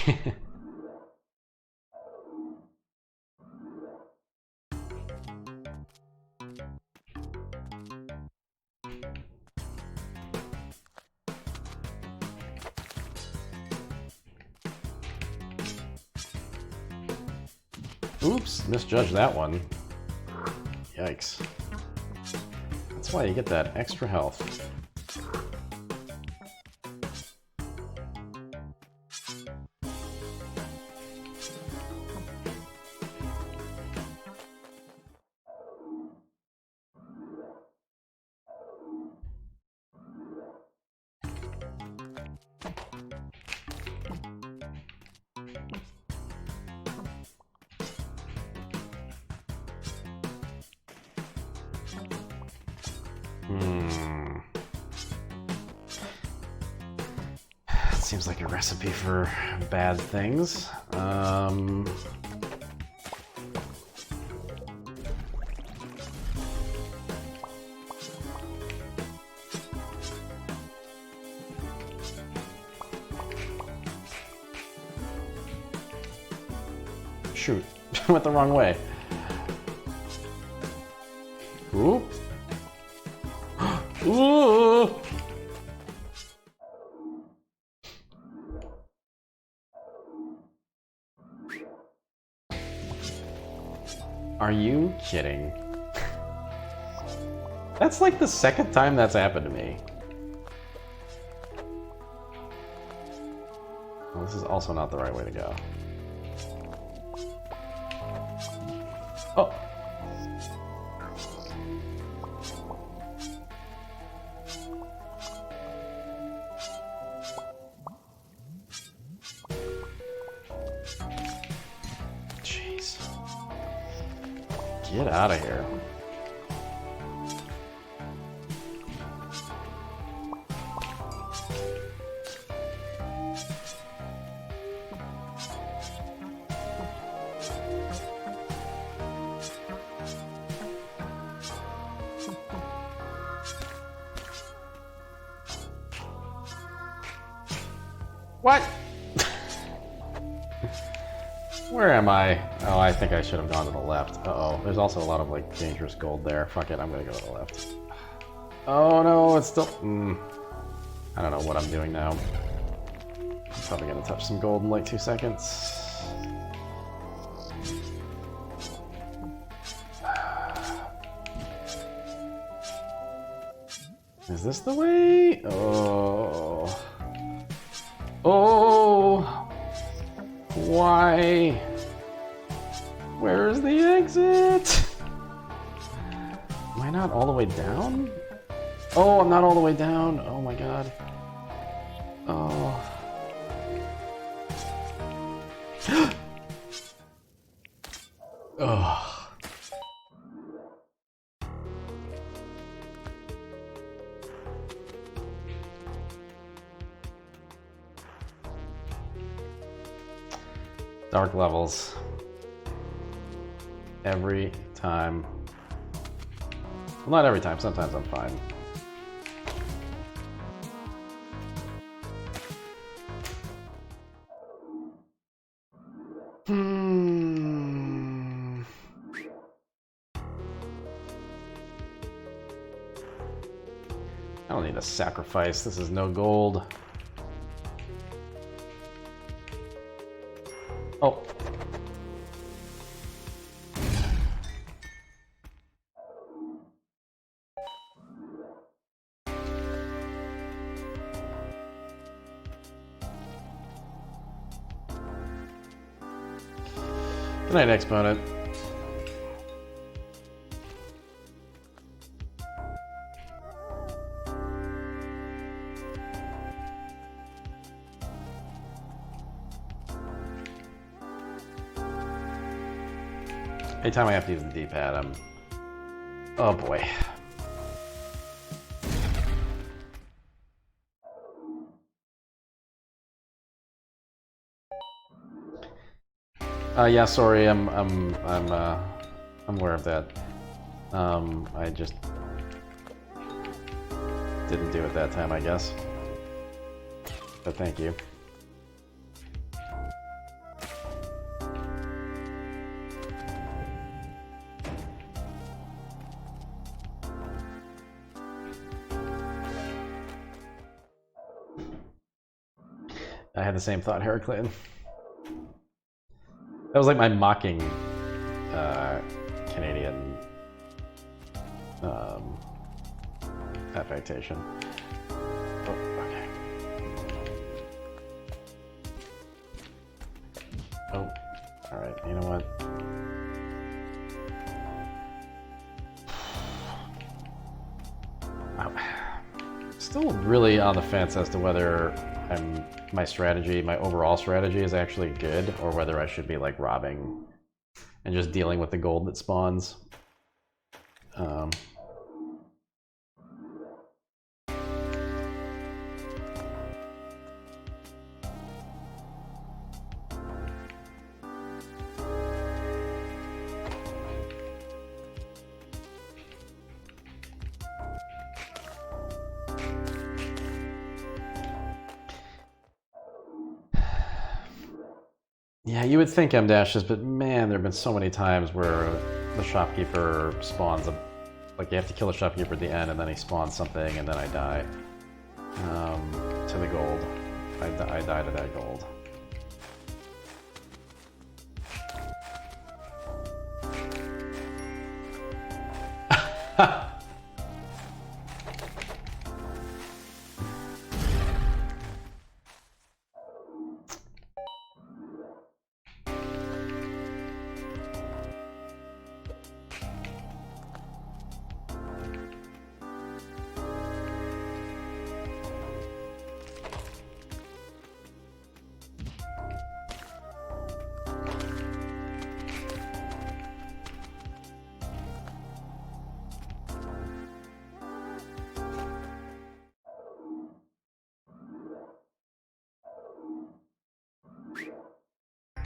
Oops, misjudged that one. Yikes. That's why you get that extra health. Seems like a recipe for bad things. Shoot, went the wrong way. Ooh. Are you kidding? That's like the second time that's happened to me. Well, this is also not the right way to go. Oh! Jeez. Get out of here. What? Where am I? Oh, I think I should have gone to the left. Uh-oh. There's also a lot of, like, dangerous gold there. Fuck it, I'm gonna go to the left. Oh, no, it's still... I don't know what I'm doing now. I'm probably gonna touch some gold in, like, 2 seconds. Is this the way? Oh... Oh! Why? Where's the exit? Am I not all the way down? Oh, I'm not all the way down. Oh my god. Oh. Oh. Dark levels. Every time. Well, not every time. Sometimes I'm fine. I don't need a sacrifice. This is no gold. Oh. Good night, exponent. Anytime I have to use the D-pad, I'm... Oh boy. Yeah, sorry, I'm aware of that. I just didn't do it that time, I guess. But thank you. I had the same thought, Heraclean. That was like my mocking Canadian affectation. Oh, okay. Oh, alright, you know what? I'm still really on the fence as to whether my overall strategy is actually good, or whether I should be like robbing and just dealing with the gold that spawns. Yeah, you would think M-dashes, but man, there have been so many times where the shopkeeper spawns like you have to kill the shopkeeper at the end, and then he spawns something, and then I die to the gold. I die to that gold.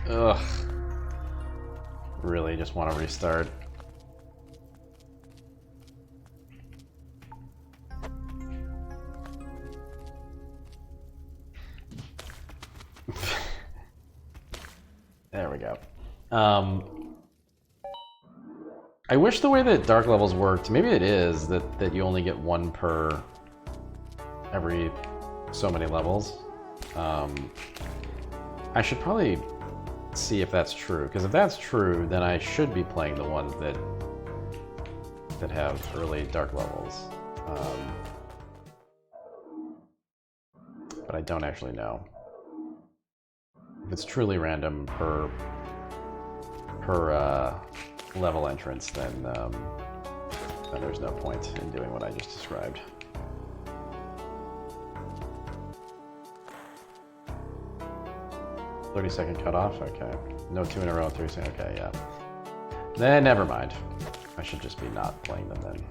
Ugh. Really just want to restart. There we go. I wish the way that dark levels worked, maybe it is, that you only get one per every so many levels. I should probably see if that's true, because if that's true, then I should be playing the ones that have early dark levels. But I don't actually know. If it's truly random per level entrance, then there's no point in doing what I just described. "30-second cutoff? Okay. No 2 in a row, 30 seconds. Okay, yeah. Then never mind. I should just be not playing them then.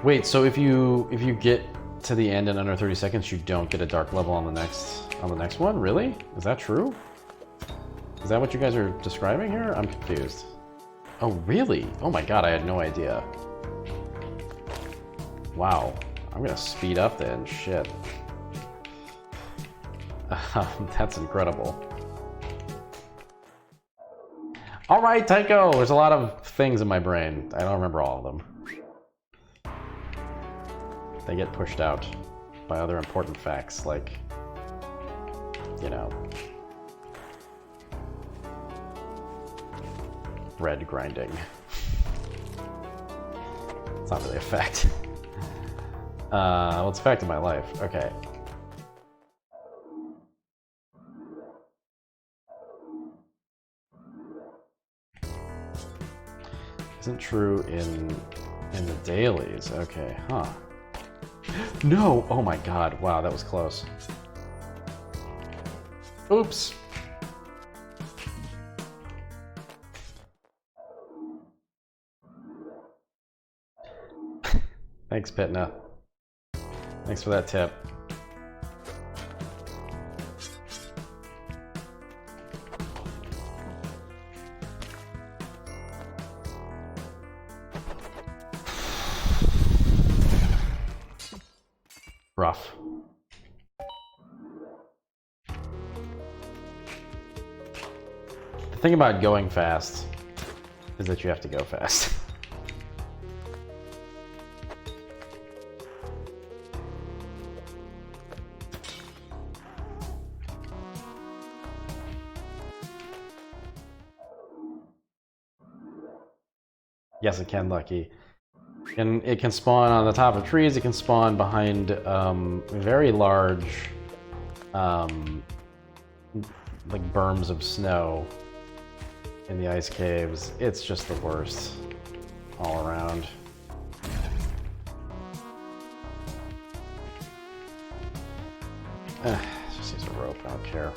Wait, so if you get to the end in under 30 seconds, you don't get a dark level on the next one? Really? Is that true? Is that what you guys are describing here? I'm confused. Oh, really? Oh my god, I had no idea. Wow. I'm gonna speed up then. Shit. That's incredible. Alright, Tycho! There's a lot of things in my brain. I don't remember all of them. They get pushed out by other important facts, like, you know, bread grinding. It's not really a fact. Well, it's a fact of my life. Okay. Isn't true in the dailies. Okay, huh. No! Oh my god, wow, that was close. Oops. Thanks, Pitna. Thanks for that tip. Rough. The thing about going fast is that you have to go fast. Yes, it can, Lucky. And it can spawn on the top of trees, it can spawn behind very large like berms of snow in the ice caves. It's just the worst all around. Just use a rope, I don't care.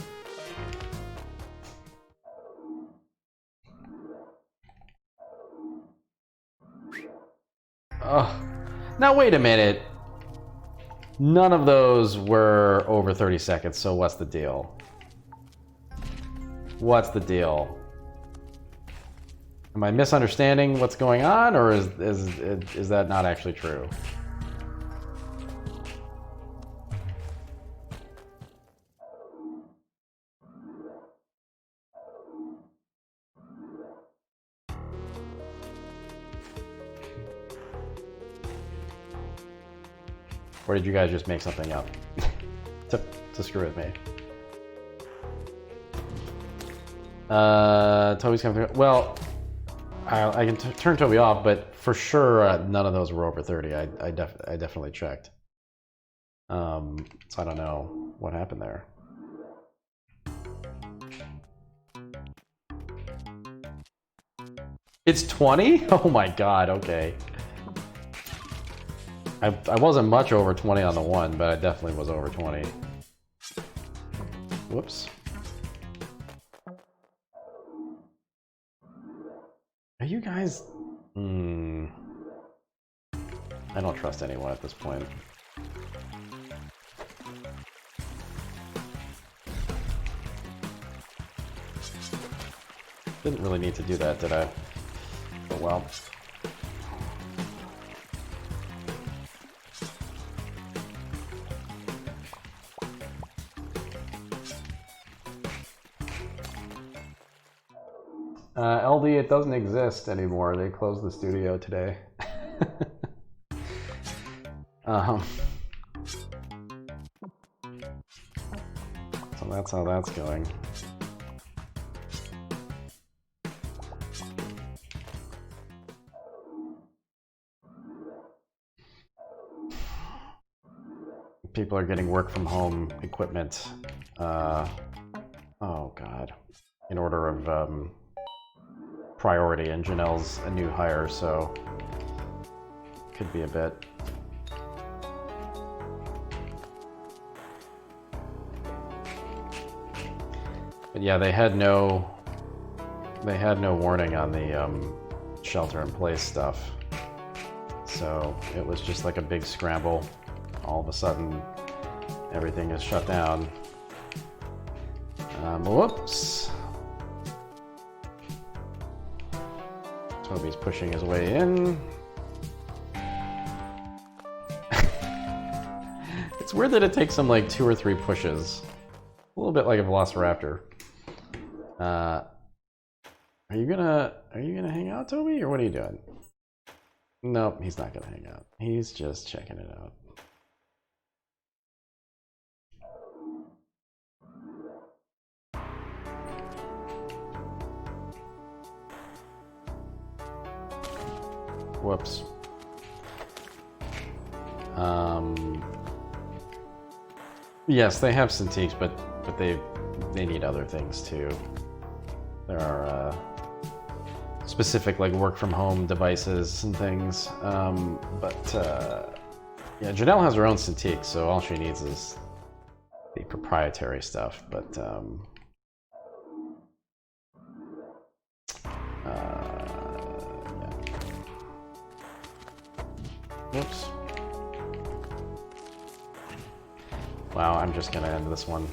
Oh, now wait a minute. None of those were over 30 seconds, so what's the deal? What's the deal? Am I misunderstanding what's going on, or is that not actually true? Or did you guys just make something up to screw with me? Toby's coming through. Well, I can turn Toby off, but for sure none of those were over 30. I definitely checked. So I don't know what happened there. It's 20? Oh my god, okay. I wasn't much over 20 on the one, but I definitely was over 20. Whoops. Are you guys... I don't trust anyone at this point. Didn't really need to do that, did I? But well. LD, it doesn't exist anymore. They closed the studio today. So that's how that's going. People are getting work from home equipment. Oh god. In order of priority, and Janelle's a new hire, so could be a bit. But yeah, they had no warning on the shelter-in-place stuff, so it was just like a big scramble. All of a sudden, everything is shut down. Whoops. Toby's pushing his way in. It's weird that it takes him like 2 or 3 pushes. A little bit like a Velociraptor. Are you gonna hang out, Toby, or what are you doing? Nope, he's not gonna hang out. He's just checking it out. Whoops. Yes, they have Cintiqs, but they need other things too. There are specific like work from home devices and things. Yeah, Janelle has her own Cintiq, so all she needs is the proprietary stuff. But yeah. Whoops. Wow, I'm just gonna end this one.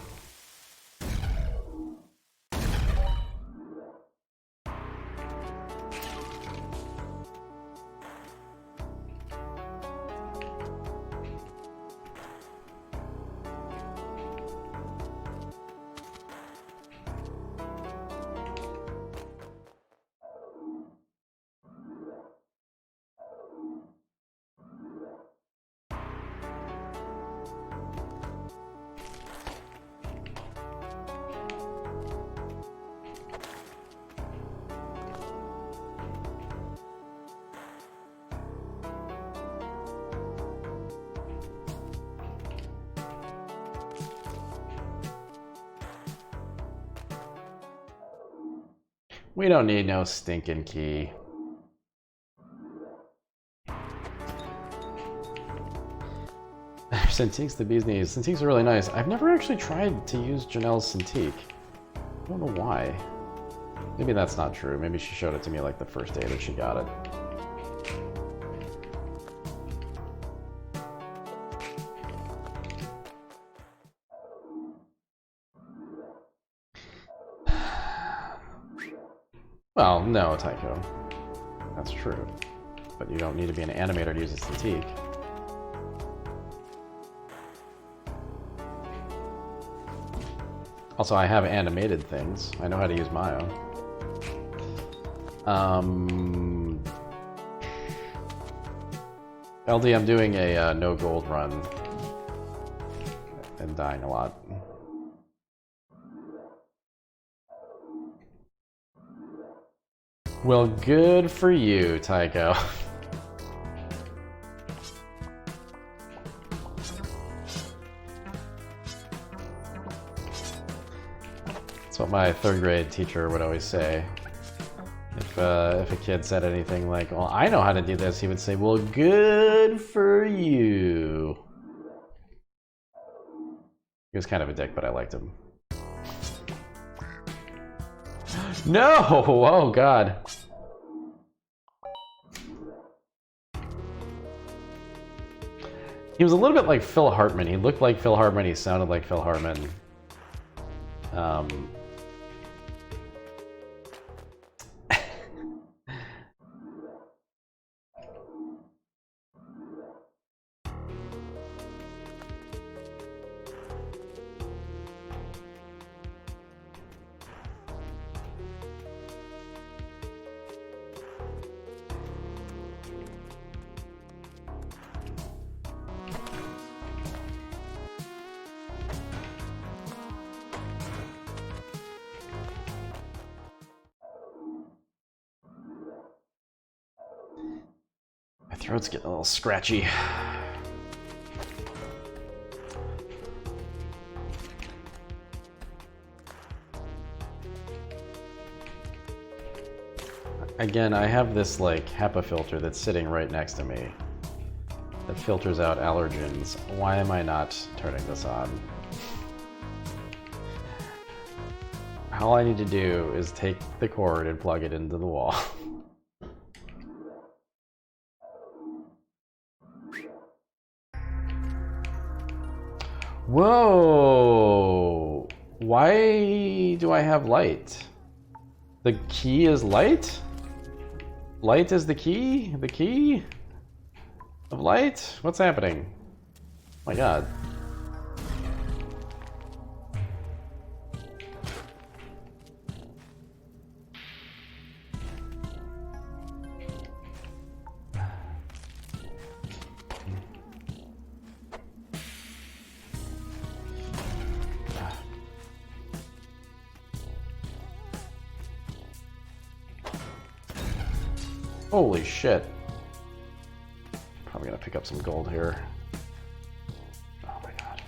We don't need no stinking key. Cintiq's the bee's knees. Cintiq's are really nice. I've never actually tried to use Janelle's Cintiq. I don't know why. Maybe that's not true. Maybe she showed it to me like the first day that she got it. Well, no, Tycho. That's true. But you don't need to be an animator to use a Cintiq. Also, I have animated things. I know how to use Maya. LD, I'm doing a no gold run. And dying a lot. Well, good for you, Tycho. That's what my 3rd grade teacher would always say. If a kid said anything like, well, I know how to do this, he would say, well, good for you. He was kind of a dick, but I liked him. No! Oh god. He was a little bit like Phil Hartman. He looked like Phil Hartman. He sounded like Phil Hartman. My throat's getting a little scratchy. Again, I have this like HEPA filter that's sitting right next to me that filters out allergens. Why am I not turning this on? All I need to do is take the cord and plug it into the wall. Whoa! Why do I have light? The key is light? Light is the key? The key of light? What's happening? Oh my god. Holy shit. Probably gonna pick up some gold here. Oh my god.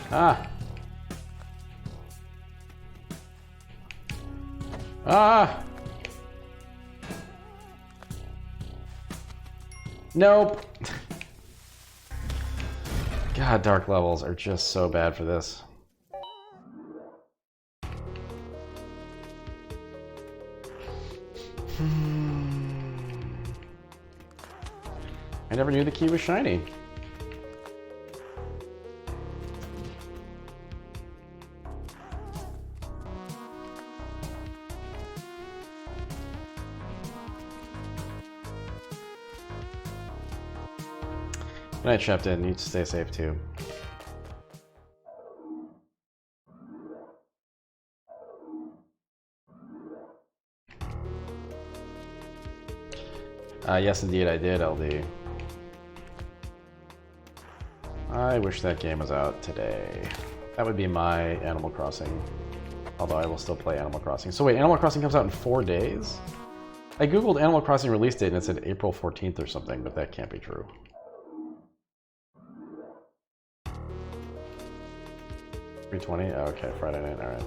Ah! Ah! Nope! God, dark levels are just so bad for this. I never knew the key was shiny. Good night, Shepton. You stay safe too. Yes, indeed, I did, LD. I wish that game was out today. That would be my Animal Crossing. Although I will still play Animal Crossing. So wait, Animal Crossing comes out in 4 days? I googled Animal Crossing release date and it said April 14th or something, but that can't be true. $320? Oh, okay, Friday night, alright.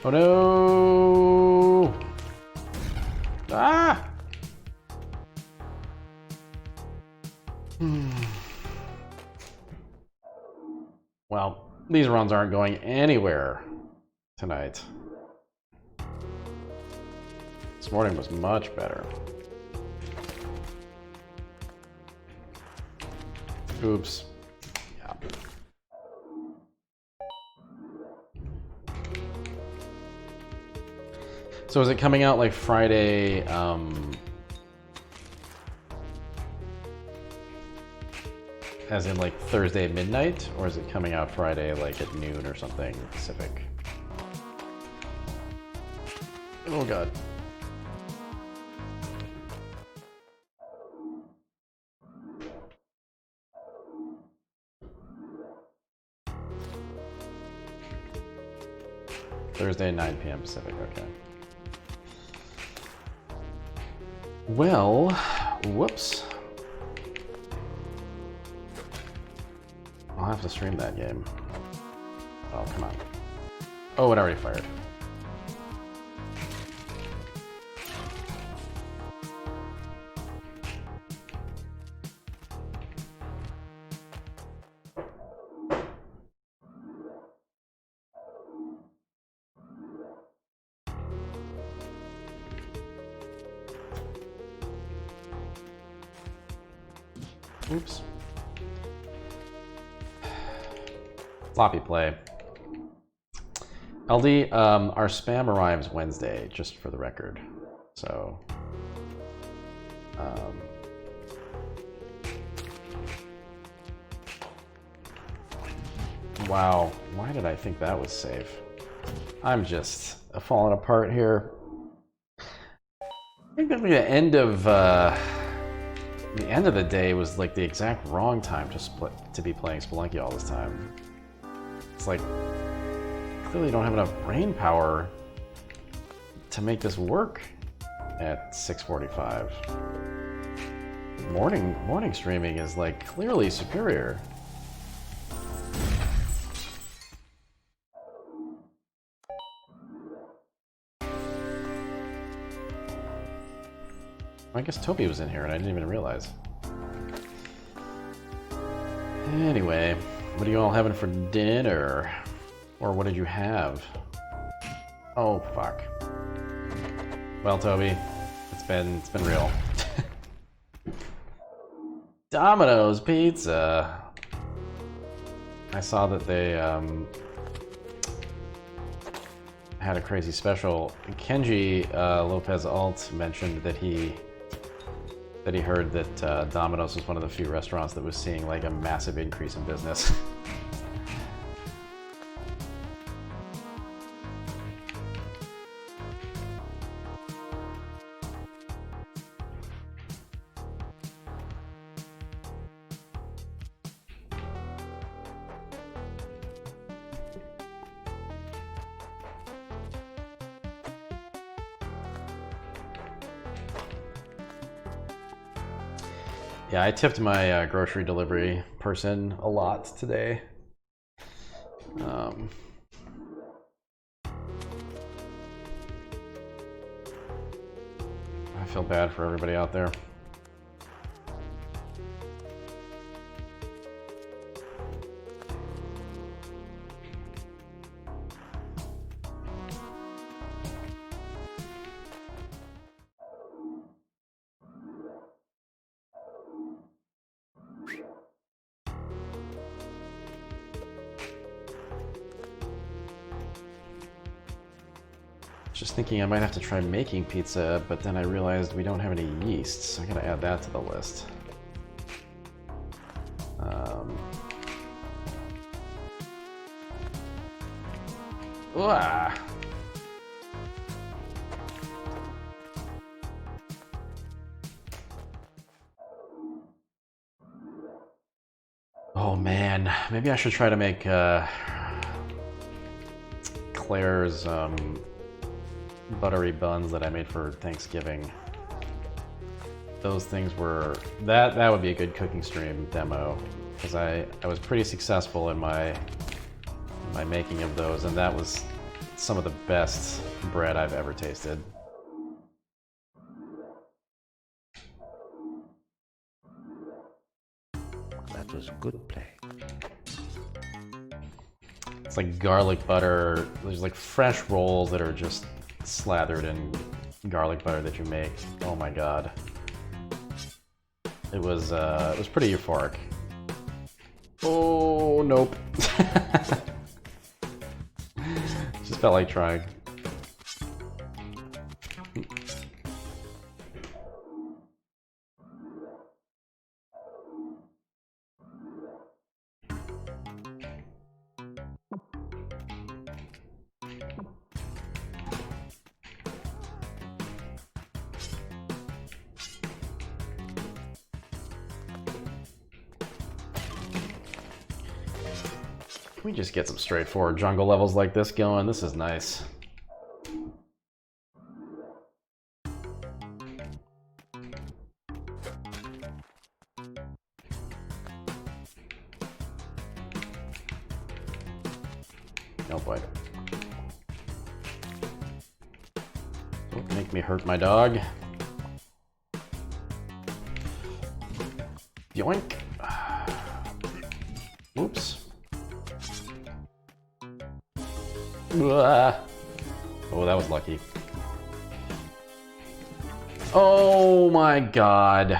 Oh no! Ah! Well, these runs aren't going anywhere tonight. This morning was much better. Oops. Yeah. So is it coming out like Friday, as in like Thursday midnight, or is it coming out Friday like at noon or something Pacific? Oh god. Thursday, 9 p.m. Pacific, okay. Well, whoops. Well, have to stream that game. Oh, come on. Oh, it already fired. Oops. Floppy play. LD, our spam arrives Wednesday, just for the record. So, wow, why did I think that was safe? I'm just falling apart here. I think that the end of the day was like the exact wrong time to be playing Spelunky all this time. It's like, clearly don't have enough brain power to make this work at 6:45. Morning streaming is like clearly superior. I guess Toby was in here and I didn't even realize. Anyway, what are you all having for dinner? Or what did you have? Oh, fuck. Well, Toby, it's been real. Domino's Pizza. I saw that they had a crazy special. Kenji Lopez Alt mentioned that he heard that Domino's was one of the few restaurants that was seeing like a massive increase in business. Yeah, I tipped my grocery delivery person a lot today. I feel bad for everybody out there. Just thinking I might have to try making pizza, but then I realized we don't have any yeast, so I gotta add that to the list. Oh man, maybe I should try to make Claire's buttery buns that I made for Thanksgiving. Those things were that would be a good cooking stream demo, because I was pretty successful in my making of those, and that was some of the best bread I've ever tasted. That was good play. It's like garlic butter. There's like fresh rolls that are just slathered in garlic butter that you make. Oh my god. It was pretty euphoric. Oh nope. Just felt like trying. We just get some straightforward jungle levels like this going. This is nice. Oh boy. Don't make me hurt my dog. Yoink. Oops. Oh, that was lucky. Oh my god.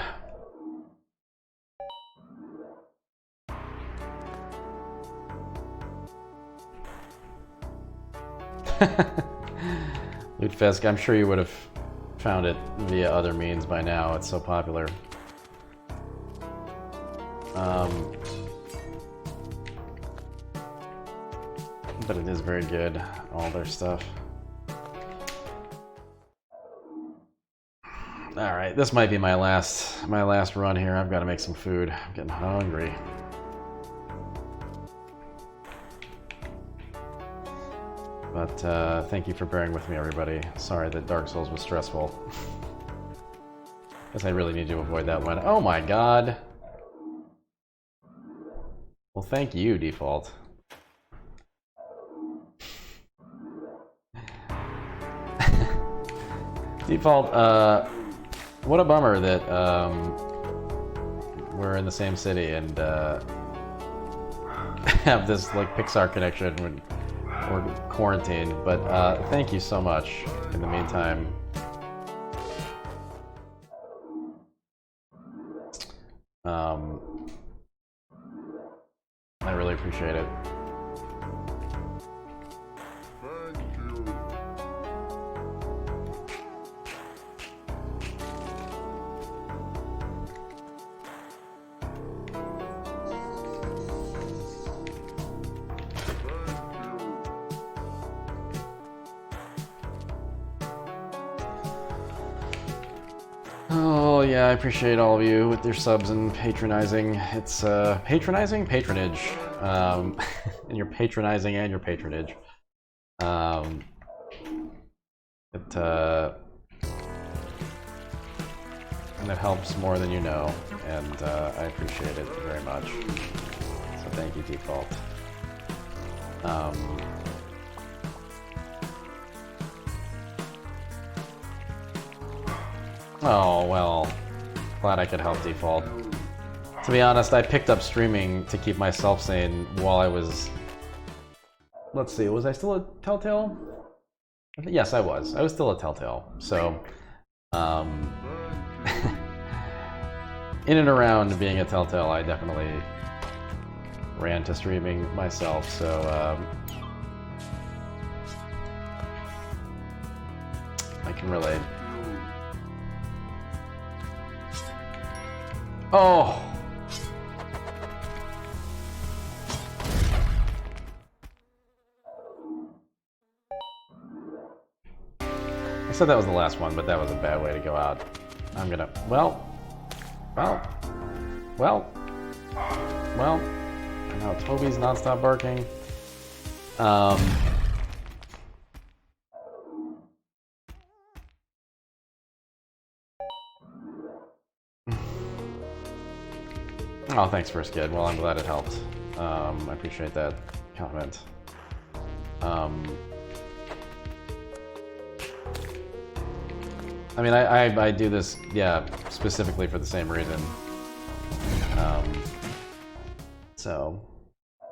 Lootfest, I'm sure you would have found it via other means by now. It's so popular. But it is very good, all their stuff. Alright, this might be my last run here. I've got to make some food. I'm getting hungry. But thank you for bearing with me, everybody. Sorry that Dark Souls was stressful. Guess I really need to avoid that one. Oh my god! Well, thank you, Default. Default, what a bummer that we're in the same city and have this like Pixar connection when we're quarantined. But thank you so much in the meantime. I really appreciate it. Oh yeah, I appreciate all of you with your subs and patronizing. It's patronizing? Patronage. And your patronizing and your patronage. And it helps more than you know, and I appreciate it very much. So thank you, Default. Oh, well, glad I could help, Default. To be honest, I picked up streaming to keep myself sane while I was... Let's see, was I still a Telltale? Yes, I was. I was still a Telltale, so... in and around being a Telltale, I definitely ran to streaming myself, so... I can relate. Oh! I said that was the last one, but that was a bad way to go out. I'm gonna... Well... I know Toby's nonstop barking. Oh, thanks, First Kid. Well, I'm glad it helped. I appreciate that comment. I mean, I do this, yeah, specifically for the same reason. So,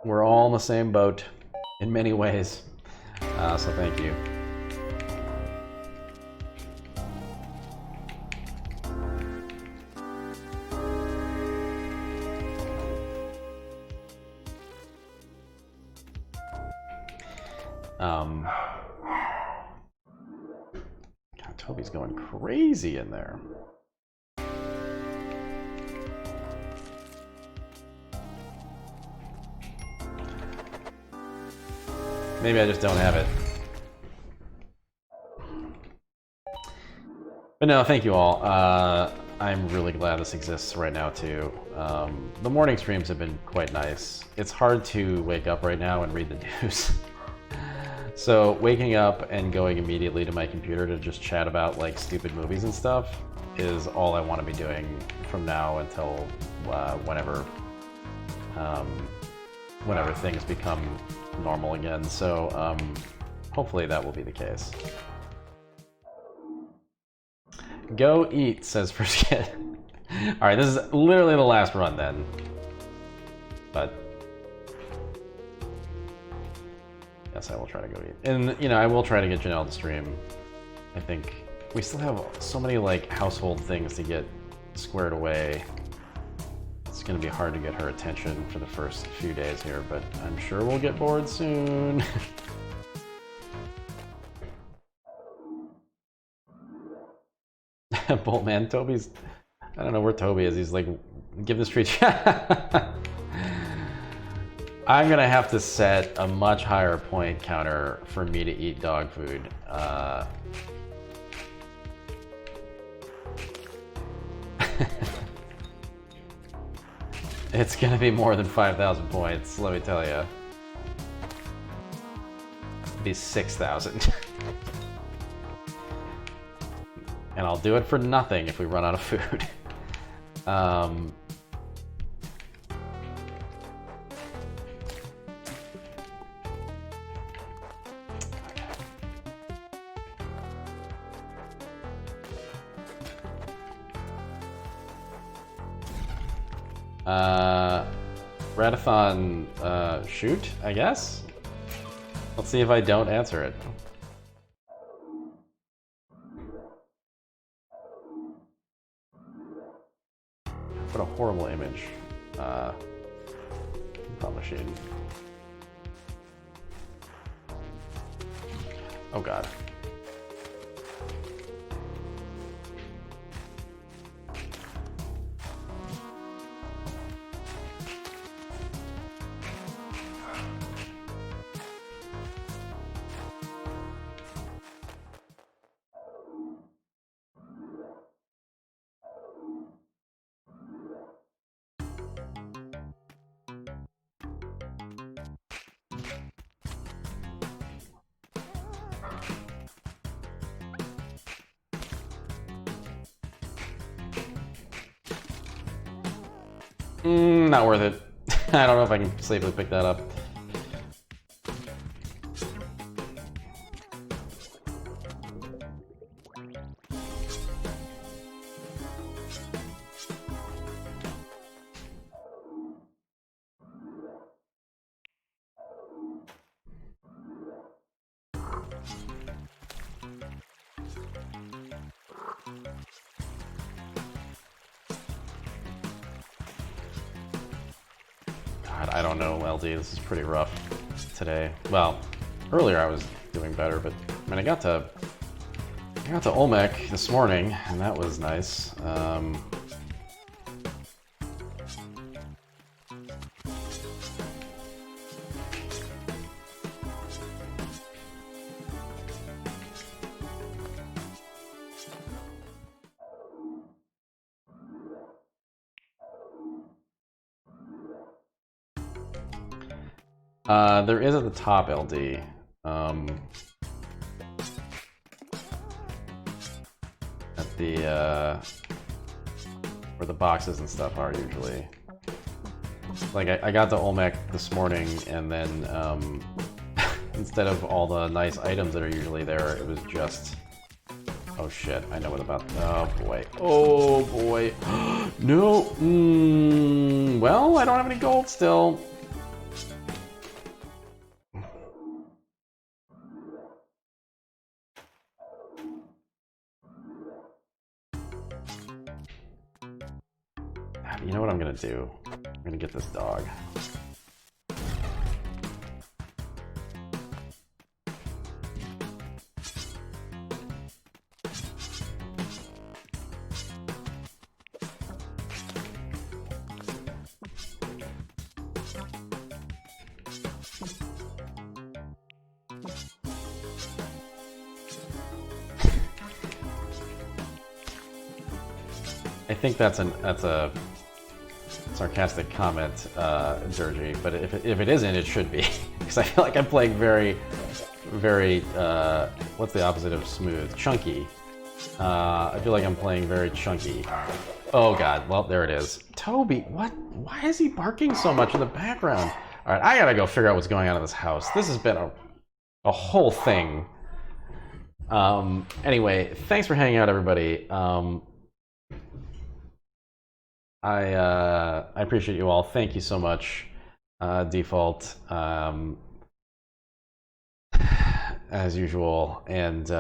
we're all in the same boat in many ways. So thank you. God, Toby's going crazy in there. Maybe I just don't have it. But no, thank you all. I'm really glad this exists right now too. The morning streams have been quite nice. It's hard to wake up right now and read the news. So waking up and going immediately to my computer to just chat about like stupid movies and stuff is all I want to be doing from now until whenever. whenever things become normal again. So hopefully that will be the case. Go eat, says First Kid. Alright, this is literally the last run then. But yes, I will try to go eat. And, you know, I will try to get Janelle to stream. I think we still have so many, like, household things to get squared away. It's gonna be hard to get her attention for the first few days here, but I'm sure we'll get bored soon. Boltman, Toby's... I don't know where Toby is. He's like, give this treat. I'm gonna have to set a much higher point counter for me to eat dog food. It's gonna be more than 5,000 points, let me tell you. It'll be 6,000. And I'll do it for nothing if we run out of food. Radathon, shoot, I guess? Let's see if I don't answer it. What a horrible image. Publishing. Oh god. Not worth it. I don't know if I can safely pick that up. I don't know, LD. This is pretty rough today. Well, earlier I was doing better, but I mean, I got to Olmec this morning, and that was nice. There is at the top, LD. At the, where the boxes and stuff are usually. Like, I got to Olmec this morning, and then, instead of all the nice items that are usually there, it was just... Oh shit, I know what about... Oh boy. Oh boy. No! Well, I don't have any gold still. You know what I'm gonna do? I'm gonna get this dog. I think that's a sarcastic comment, Durgy, but if it isn't, it should be. Because I feel like I'm playing very, very, what's the opposite of smooth? Chunky. I feel like I'm playing very chunky. Oh god, well, there it is. Toby, what? Why is he barking so much in the background? All right, I gotta go figure out what's going on in this house. This has been a whole thing. Anyway, thanks for hanging out, everybody. I appreciate you all. Thank you so much. Default, as usual, and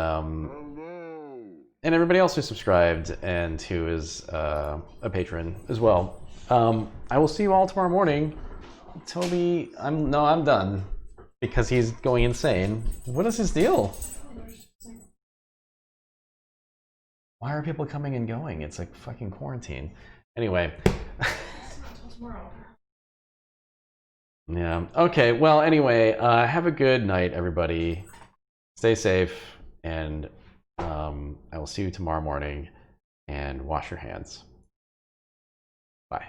everybody else who subscribed and who is a patron as well. I will see you all tomorrow morning. Toby, I'm done because he's going insane. What is his deal? Why are people coming and going? It's like fucking quarantine. Anyway. Tomorrow. Yeah. Okay. Well, anyway, have a good night, everybody. Stay safe, and I will see you tomorrow morning. And wash your hands. Bye.